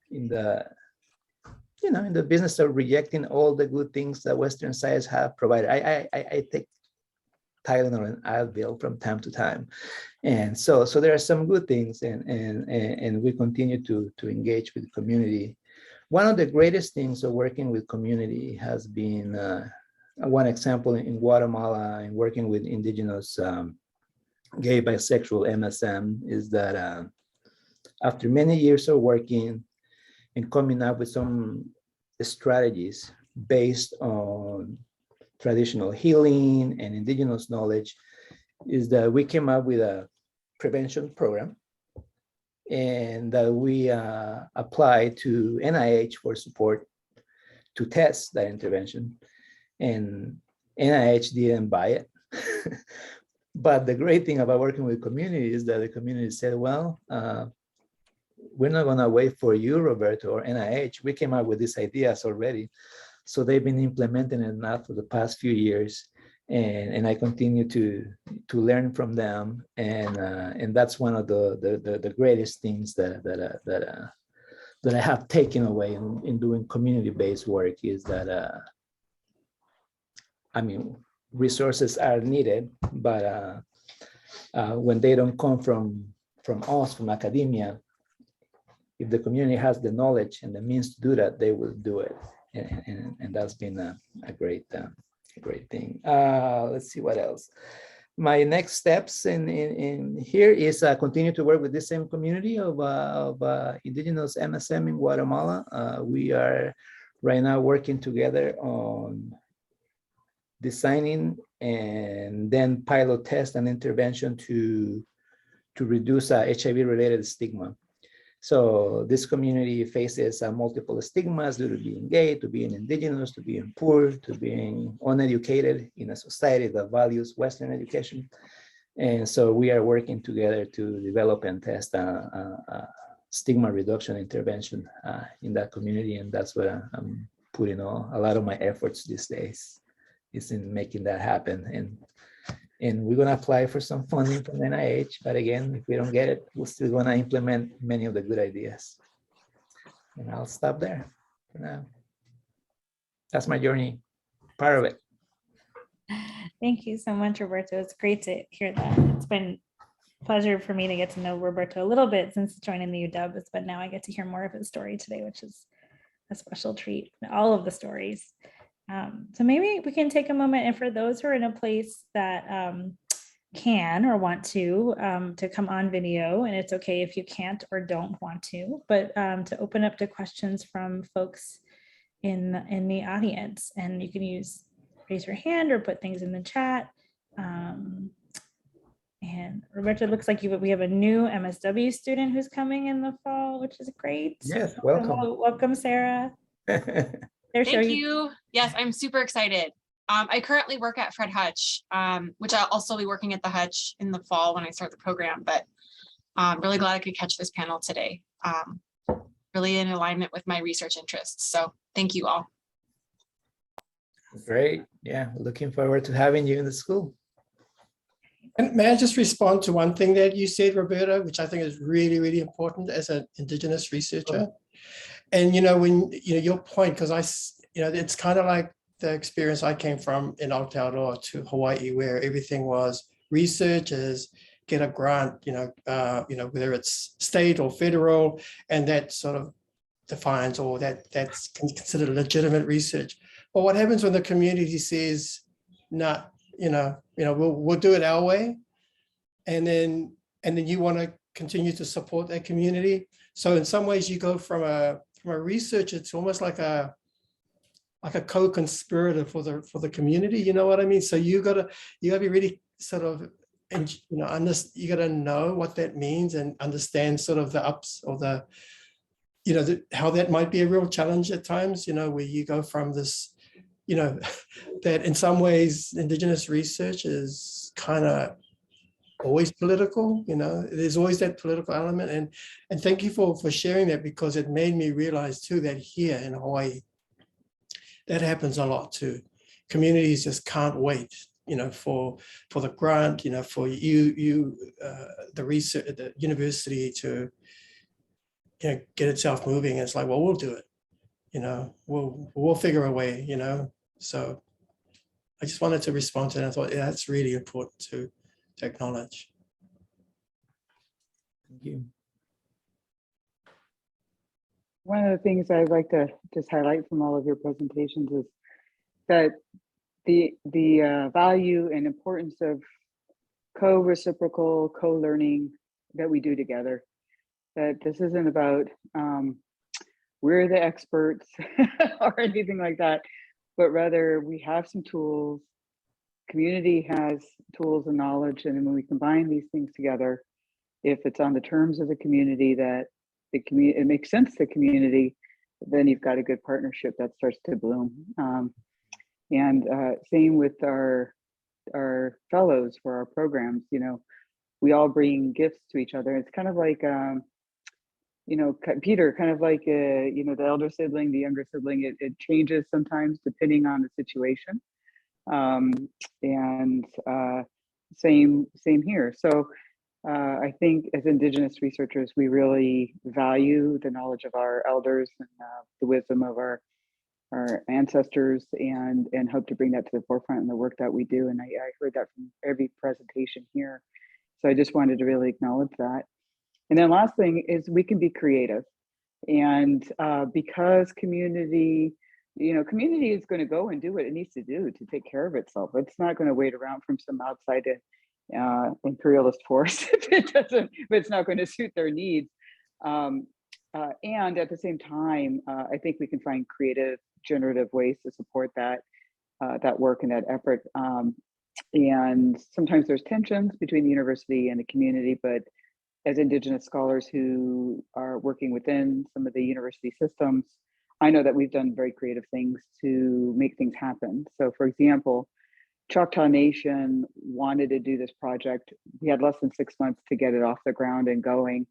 business of rejecting all the good things that Western science have provided. I take Tylenol and Advil from time to time, and so there are some good things, and we continue to engage with the community. One of the greatest things of working with community has been one example in Guatemala, and working with indigenous gay, bisexual MSM, is that after many years of working and coming up with some strategies based on traditional healing and indigenous knowledge, is that we came up with a prevention program, and that we applied to NIH for support to test that intervention. And NIH didn't buy it. But the great thing about working with community is that the community said, well, we're not gonna wait for you, Roberto, or NIH. We came up with these ideas already. So they've been implementing it now for the past few years. And I continue to learn from them, and that's one of the greatest things that I have taken away in doing community-based work, is that I mean, resources are needed, but when they don't come from us, from academia, if the community has the knowledge and the means to do that, they will do it, and that's been a great thing. Let's see what else. My next steps in here is continue to work with this same community of indigenous MSM in Guatemala. We are right now working together on designing and then pilot test and intervention to reduce HIV related stigma. So this community faces multiple stigmas due to being gay, to being indigenous, to being poor, to being uneducated in a society that values Western education. And so we are working together to develop and test a stigma reduction intervention in that community. And that's what I'm putting a lot of my efforts these days, is in making that happen. And we're going to apply for some funding from NIH. But again, if we don't get it, we're still going to implement many of the good ideas. And I'll stop there for now. That's my journey, part of it. Thank you so much, Roberto. It's great to hear that. It's been a pleasure for me to get to know Roberto a little bit since joining the UW, but now I get to hear more of his story today, which is a special treat. All of the stories. So maybe we can take a moment, and for those who are in a place that can or want to come on video, and it's okay if you can't or don't want to, but to open up to questions from folks in the audience, and you can raise your hand or put things in the chat. And Roberto, it looks like we have a new MSW student who's coming in the fall, which is great. Yes, welcome. Welcome, Sarah. Thank you. Yes, I'm super excited. I currently work at Fred Hutch, which I'll also be working at the Hutch in the fall when I start the program, but I'm really glad I could catch this panel today. Really in alignment with my research interests. So thank you all. Great. Yeah, looking forward to having you in the school. And may I just respond to one thing that you said, Roberto, which I think is really, really important as an Indigenous researcher. And, when, your point, because it's kind of like the experience I came from in Aotearoa to Hawaii, where everything was researchers get a grant, whether it's state or federal, and that sort of defines, or that's considered legitimate research. But what happens when the community says, no, we'll do it our way. And then you want to continue to support that community. So in some ways you go from a researcher to almost like a co-conspirator for the community, you know what I mean? So you gotta be really sort of, you gotta know what that means and understand sort of the ups or the, how that might be a real challenge at times, where you go from this, that in some ways Indigenous research is kind of always political, there's always that political element. And thank you for sharing that, because it made me realize too that here in Hawaii, that happens a lot too. Communities just can't wait, for the grant, for the research, the university to get itself moving. It's like, well, we'll do it, we'll figure a way, So I just wanted to respond to that. I thought, yeah, that's really important to acknowledge. Thank you. One of the things I'd like to just highlight from all of your presentations is that the value and importance of co-reciprocal, co-learning that we do together. That this isn't about we're the experts or anything like that, but rather we have some tools, community has tools and knowledge, and when we combine these things together, if it's on the terms of the community that it makes sense to the community, then you've got a good partnership that starts to bloom. And same with our fellows for our programs, we all bring gifts to each other. It's kind of like, Peter, kind of like, the elder sibling, the younger sibling, it changes sometimes depending on the situation. And same here. So I think as Indigenous researchers, we really value the knowledge of our elders and the wisdom of our ancestors, and hope to bring that to the forefront in the work that we do. And I heard that from every presentation here. So I just wanted to really acknowledge that. And then last thing is we can be creative. And because community is going to go and do what it needs to do to take care of itself. It's not going to wait around from some outside imperialist force if it's not going to suit their needs. And at the same time, I think we can find creative, generative ways to support that work and that effort. And sometimes there's tensions between the university and the community, but as Indigenous scholars who are working within some of the university systems, I know that we've done very creative things to make things happen. So for example, Choctaw Nation wanted to do this project. We had less than 6 months to get it off the ground and going.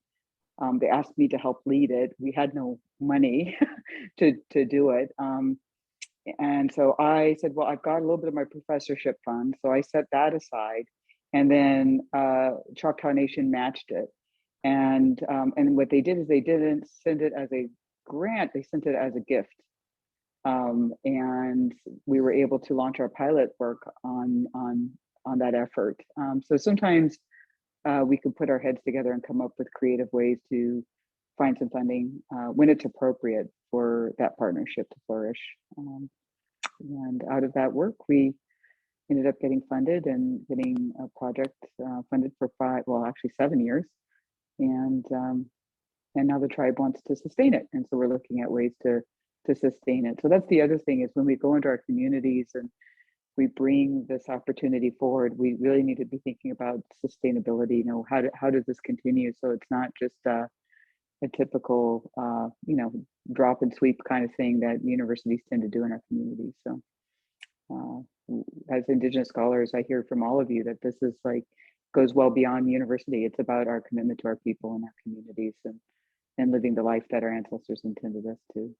They asked me to help lead it. We had no money to do it. And so I said, well, I've got a little bit of my professorship fund. So I set that aside. And then Choctaw Nation matched it. And what they did is they didn't send it as a grant, they sent it as a gift. And we were able to launch our pilot work on that effort. So sometimes we can put our heads together and come up with creative ways to find some funding when it's appropriate for that partnership to flourish. And out of that work, we ended up getting funded and getting a project funded for 7 years. And now the tribe wants to sustain it. And so we're looking at ways to sustain it. So that's the other thing, is when we go into our communities and we bring this opportunity forward, we really need to be thinking about sustainability. How does this continue? So it's not just a typical, drop and sweep kind of thing that universities tend to do in our communities. So as Indigenous scholars, I hear from all of you that this is goes well beyond university. It's about our commitment to our people and our communities and living the life that our ancestors intended us to.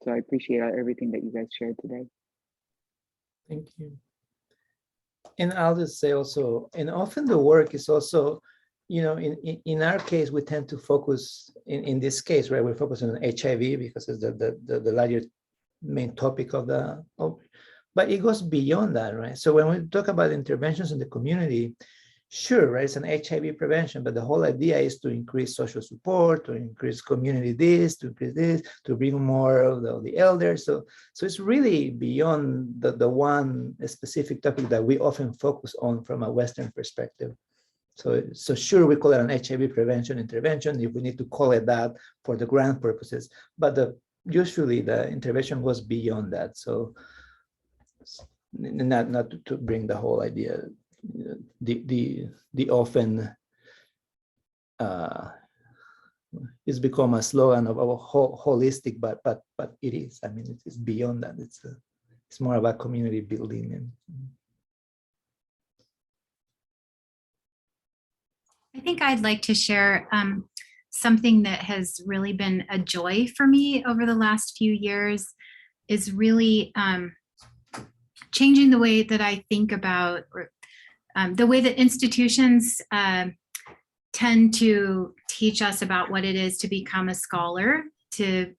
So I appreciate everything that you guys shared today. Thank you. And I'll just say also, and often the work is also, in our case, we tend to focus in this case, right? We're focusing on HIV because it's the larger main topic but it goes beyond that, right? So when we talk about interventions in the community, sure, right, it's an HIV prevention, but the whole idea is to increase social support, to increase community this, to increase this, to bring more of the elders. So it's really beyond the one specific topic that we often focus on from a Western perspective. So sure, we call it an HIV prevention intervention if we need to call it that for the grant purposes, but usually the intervention goes beyond that. So not to bring the whole idea, the often it's become a slogan of our holistic, but it is. I mean, it's beyond that. It's more about community building. And I think I'd like to share something that has really been a joy for me over the last few years is really changing the way that I think about the way that institutions tend to teach us about what it is to become a scholar, to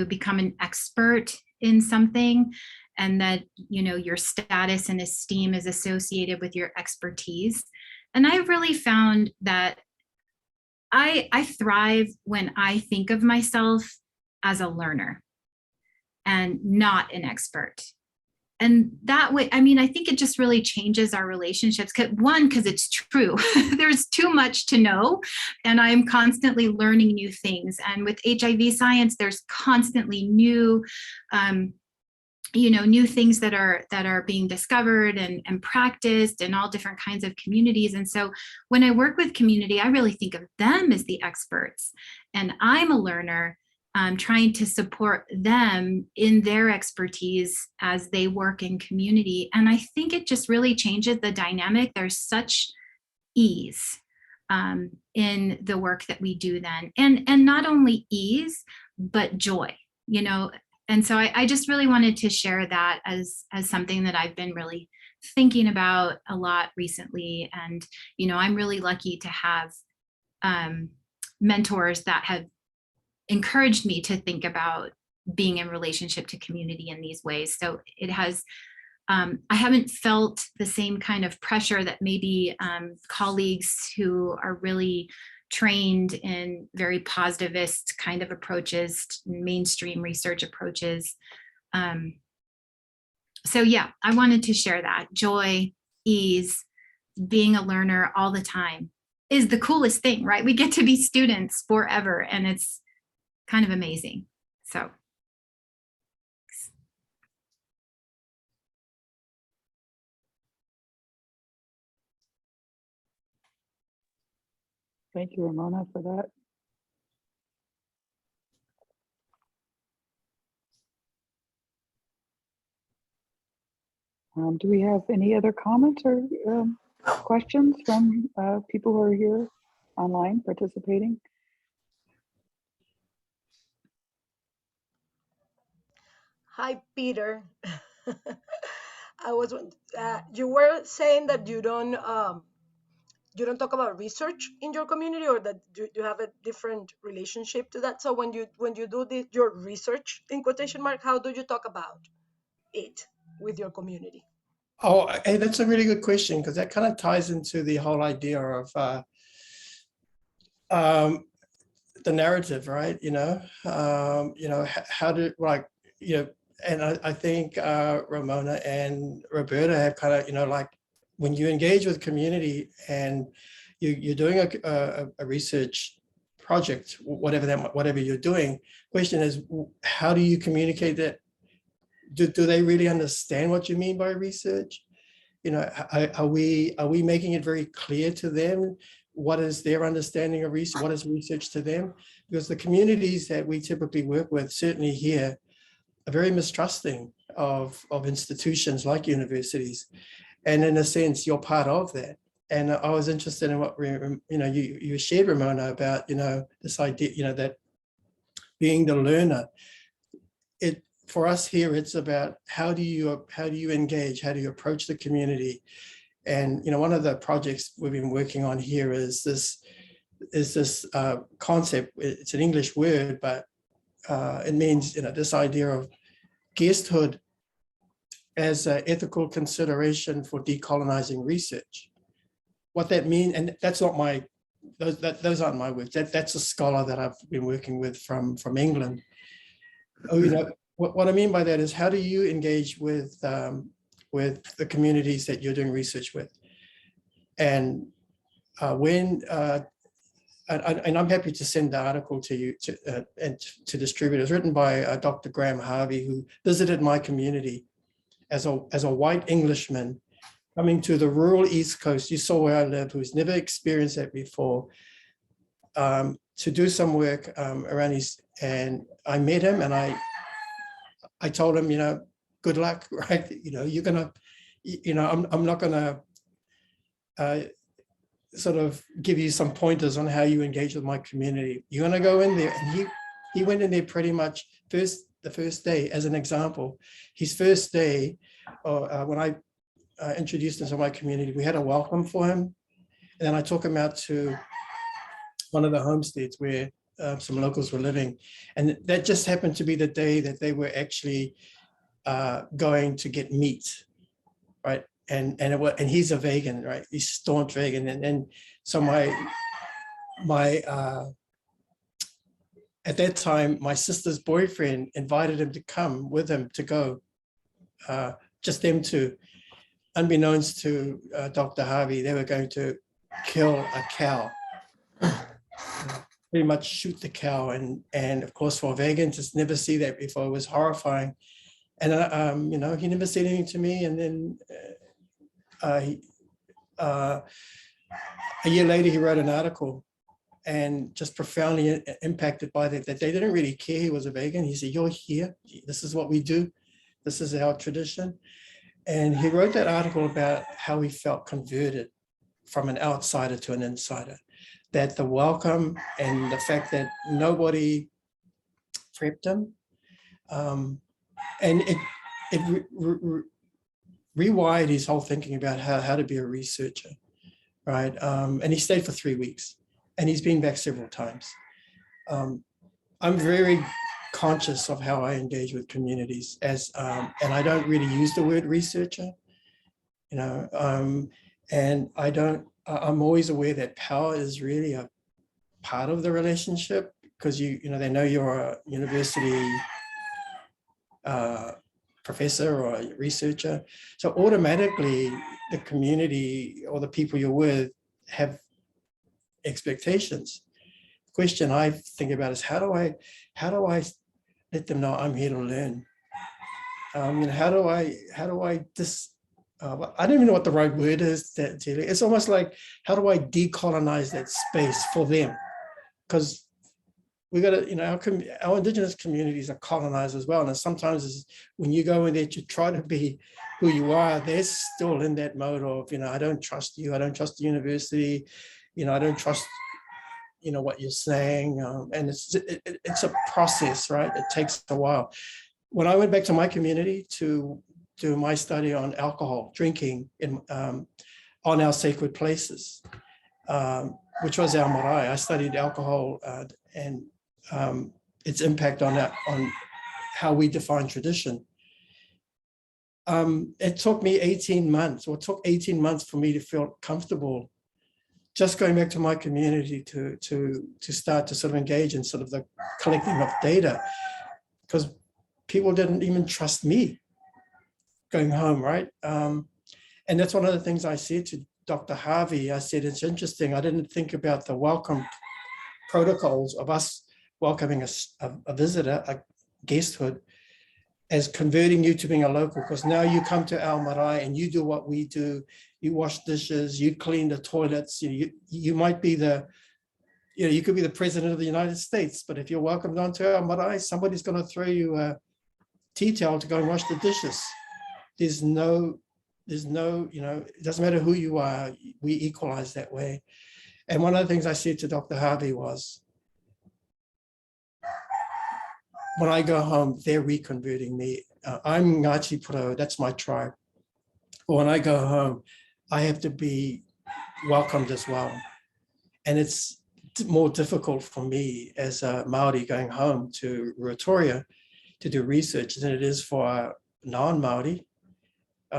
become an expert in something, and that, you know, your status and esteem is associated with your expertise. And I've really found that I thrive when I think of myself as a learner and not an expert. And that way, I mean, I think it just really changes our relationships. One, because it's true. There's too much to know, and I'm constantly learning new things. And with HIV science, there's constantly new, new things that are being discovered and practiced in all different kinds of communities. And so when I work with community, I really think of them as the experts, and I'm a learner. Trying to support them in their expertise as they work in community. And I think it just really changes the dynamic. There's such ease in the work that we do then. And not only ease, but joy, you know. And so I just really wanted to share that as something that I've been really thinking about a lot recently. And, you know, I'm really lucky to have mentors that have encouraged me to think about being in relationship to community in these ways. So it has, I haven't felt the same kind of pressure that maybe colleagues who are really trained in very positivist kind of approaches, mainstream research approaches. So yeah, I wanted to share that. Joy, ease, being a learner all the time is the coolest thing, right? We get to be students forever, and it's kind of amazing. So. Thank you, Ramona, for that. Do we have any other comments or questions from people who are here online participating? Hi, Peter. You were saying that you don't talk about research in your community, or that you have a different relationship to that. So when you do your research in quotation mark, how do you talk about it with your community? Oh, hey, that's a really good question, because that kind of ties into the whole idea of the narrative, right? How do, like, and I think Ramona and Roberto have kind of, like, when you engage with community and you're doing a research project, whatever you're doing, question is, how do you communicate that? Do they really understand what you mean by research? Are we making it very clear to them what is their understanding of research? What is research to them? Because the communities that we typically work with, certainly here, are very mistrusting of institutions like universities. And in a sense, you're part of that. And I was interested in what, you shared, Ramona, about, this idea, that being the learner. For us here, it's about how do you engage, how do you approach the community? And one of the projects we've been working on here is this concept. It's an English word, but it means this idea of guesthood as an ethical consideration for decolonizing research. what that means, and that's not my, those aren't my words. That's a scholar that I've been working with from England. Oh, you know, what I mean by that is, how do you engage with the communities that you're doing research with? And and I'm happy to send the article to you and to distribute. It's written by Dr. Graham Harvey, who visited my community as a white Englishman coming to the rural East Coast. You saw where I live, who's never experienced that before, to do some work around his, and I met him and I told him, you know, good luck, right? You know, you're gonna, you know, I'm not gonna sort of give you some pointers on how you engage with my community. You're gonna go in there, and he went in there pretty much the first day. As an example, his first day, when I introduced him to my community, we had a welcome for him, and then I took him out to one of the homesteads where some locals were living, and that just happened to be the day that they were actually going to get meat, right? And he's a vegan, right? He's staunch vegan, and so my at that time, my sister's boyfriend invited him to come with him to go, just them two. Unbeknownst to Dr. Harvey, they were going to kill a cow, pretty much shoot the cow, and of course for a vegan to never see that before, it was horrifying. And you know, he never said anything to me, and then a year later he wrote an article, and just profoundly impacted by that they didn't really care he was a vegan. He said, "You're here, this is what we do, this is our tradition." And he wrote that article about how he felt converted from an outsider to an insider, that the welcome and the fact that nobody prepped him, and it rewired his whole thinking about how to be a researcher, right? And he stayed for 3 weeks, and he's been back several times. I'm very conscious of how I engage with communities, and I don't really use the word researcher, you know, and I'm always aware that power is really a part of the relationship, because you know, they know you're a university professor or a researcher, so automatically the community or the people you're with have expectations. The question I think about is, how do I let them know I'm here to learn? You know, how do I I don't even know what the right word is. It's almost like, how do I decolonize that space for them? Because we got to, you know, our Indigenous communities are colonized as well. And sometimes when you go in there to try to be who you are, they're still in that mode of, you know, I don't trust you. I don't trust the university. You know, I don't trust, you know, what you're saying. And it's a process, right? It takes a while. When I went back to my community to do my study on alcohol, drinking on our sacred places, which was our marae, I studied alcohol and its impact on how we define tradition. It took me 18 months, or it took 18 months for me to feel comfortable just going back to my community to start to sort of engage in sort of the collecting of data, because people didn't even trust me going home, right? And that's one of the things I said to Dr. Harvey. I said, it's interesting, I didn't think about the welcome protocols of us welcoming a visitor, a guesthood, as converting you to being a local, because now you come to our marae and you do what we do. You wash dishes, you clean the toilets. You might be you could be the president of the United States, but if you're welcomed onto our marae, somebody's going to throw you a tea towel to go and wash the dishes. There's no, you know, it doesn't matter who you are, we equalize that way. And one of the things I said to Dr. Harvey was, when I go home, they're reconverting me. I'm Ngāti Pro, that's my tribe. But when I go home, I have to be welcomed as well. And it's more difficult for me as a Māori going home to Ruatoria to do research than it is for a non-Māori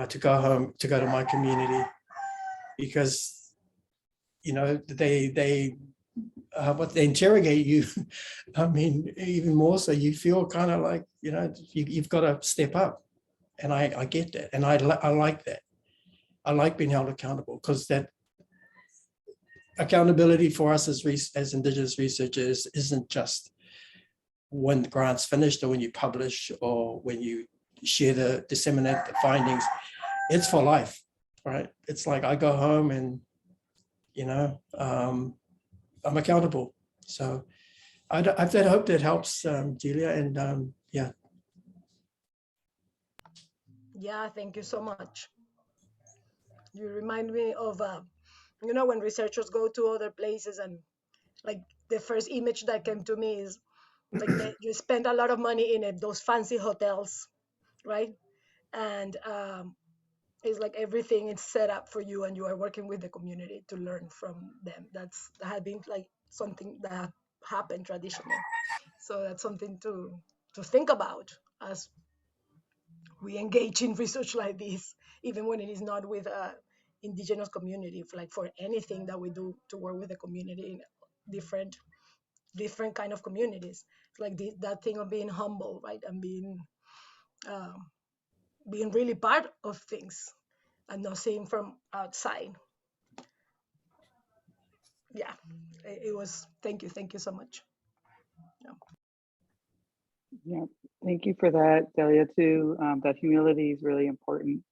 to go home, to go to my community, because you know, they what they interrogate you. I mean, even more so, you feel kind of like, you know, you've got to step up. And I get that. And I like that. I like being held accountable, because that accountability for us as Indigenous researchers isn't just when the grant's finished or when you publish or when you disseminate the findings. It's for life, right? It's like I go home and, you know, I'm accountable. So I hope that helps, Julia. And yeah. Yeah, thank you so much. You remind me of, you know, when researchers go to other places, and like the first image that came to me is like you spend a lot of money in those fancy hotels, right? And it's like everything is set up for you, and you are working with the community to learn from them. That had been like something that happened traditionally. So that's something to think about as we engage in research like this, even when it is not with Indigenous community, like for anything that we do to work with the community in different kind of communities. It's like that thing of being humble, right? And being really part of things and not seeing from outside. Yeah, it was, thank you so much. Yeah, thank you for that, Delia, too. That humility is really important.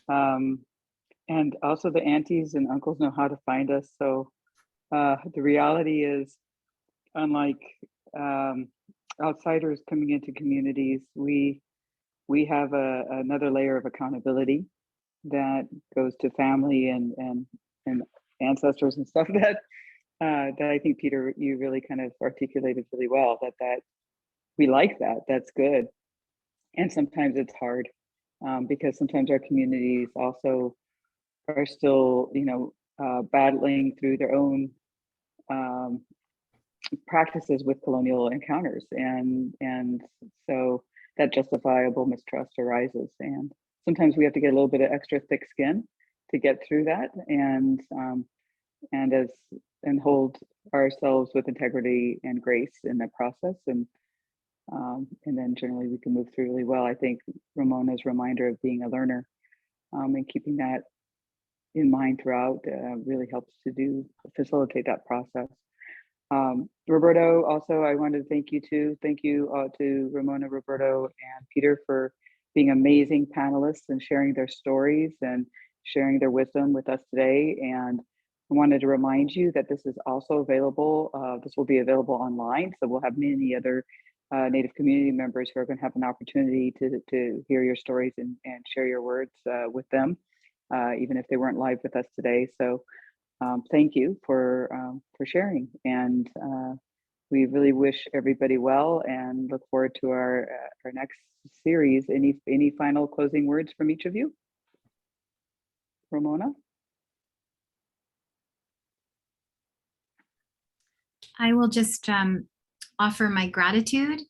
And also the aunties and uncles know how to find us. So the reality is, unlike outsiders coming into communities, we have another layer of accountability that goes to family and ancestors and stuff that I think, Peter, you really kind of articulated really well, that we like that. That's good. And sometimes it's hard because sometimes our communities also are still, you know, battling through their own practices with colonial encounters, and so that justifiable mistrust arises, and sometimes we have to get a little bit of extra thick skin to get through that, and hold ourselves with integrity and grace in that process, and then generally we can move through really well. I think Ramona's reminder of being a learner and keeping that in mind throughout really helps to facilitate that process. Roberto, also, I wanted to thank you too. Thank you to Ramona, Roberto, and Peter for being amazing panelists and sharing their stories and sharing their wisdom with us today. And I wanted to remind you that this is also available. This will be available online. So we'll have many other Native community members who are going to have an opportunity to hear your stories and share your words with them, even if they weren't live with us today. So thank you for sharing, and we really wish everybody well and look forward to our next series. Any final closing words from each of you? Ramona? I will just offer my gratitude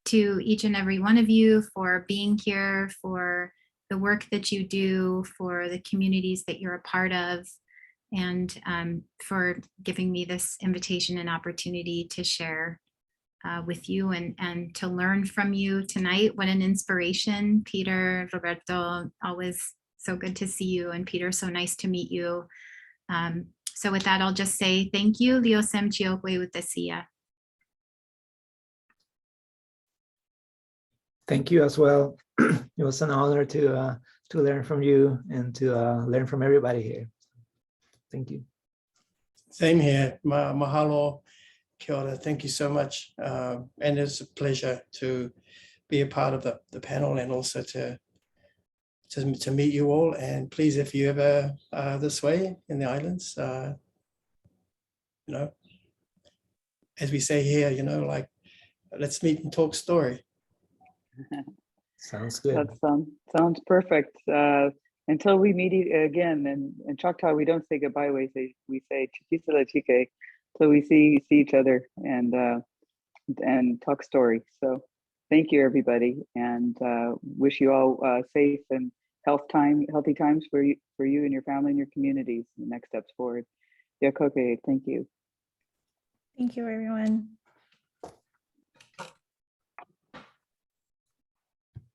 to each and every one of you for being here, for the work that you do, for the communities that you're a part of, and for giving me this invitation and opportunity to share with you and to learn from you tonight. What an inspiration, Peter, Roberto, always so good to see you, and Peter, so nice to meet you. So with that, I'll just say thank you. Liosem Chiokwe Utasia. Thank you as well. It was an honor to learn from you and to learn from everybody here. Thank you. Same here. Mahalo, kia ora. Thank you so much. And it's a pleasure to be a part of the panel and also to meet you all. And please, if you ever this way in the islands, you know, as we say here, you know, like, let's meet and talk story. Sounds good. That sounds perfect. Until we meet again, and in Choctaw, we don't say goodbye. We say chikisala chike, till we see each other and talk story. So thank you, everybody, and wish you all safe and healthy times for you and your family and your communities. The next steps forward. Yeah, okay, thank you. Thank you, everyone.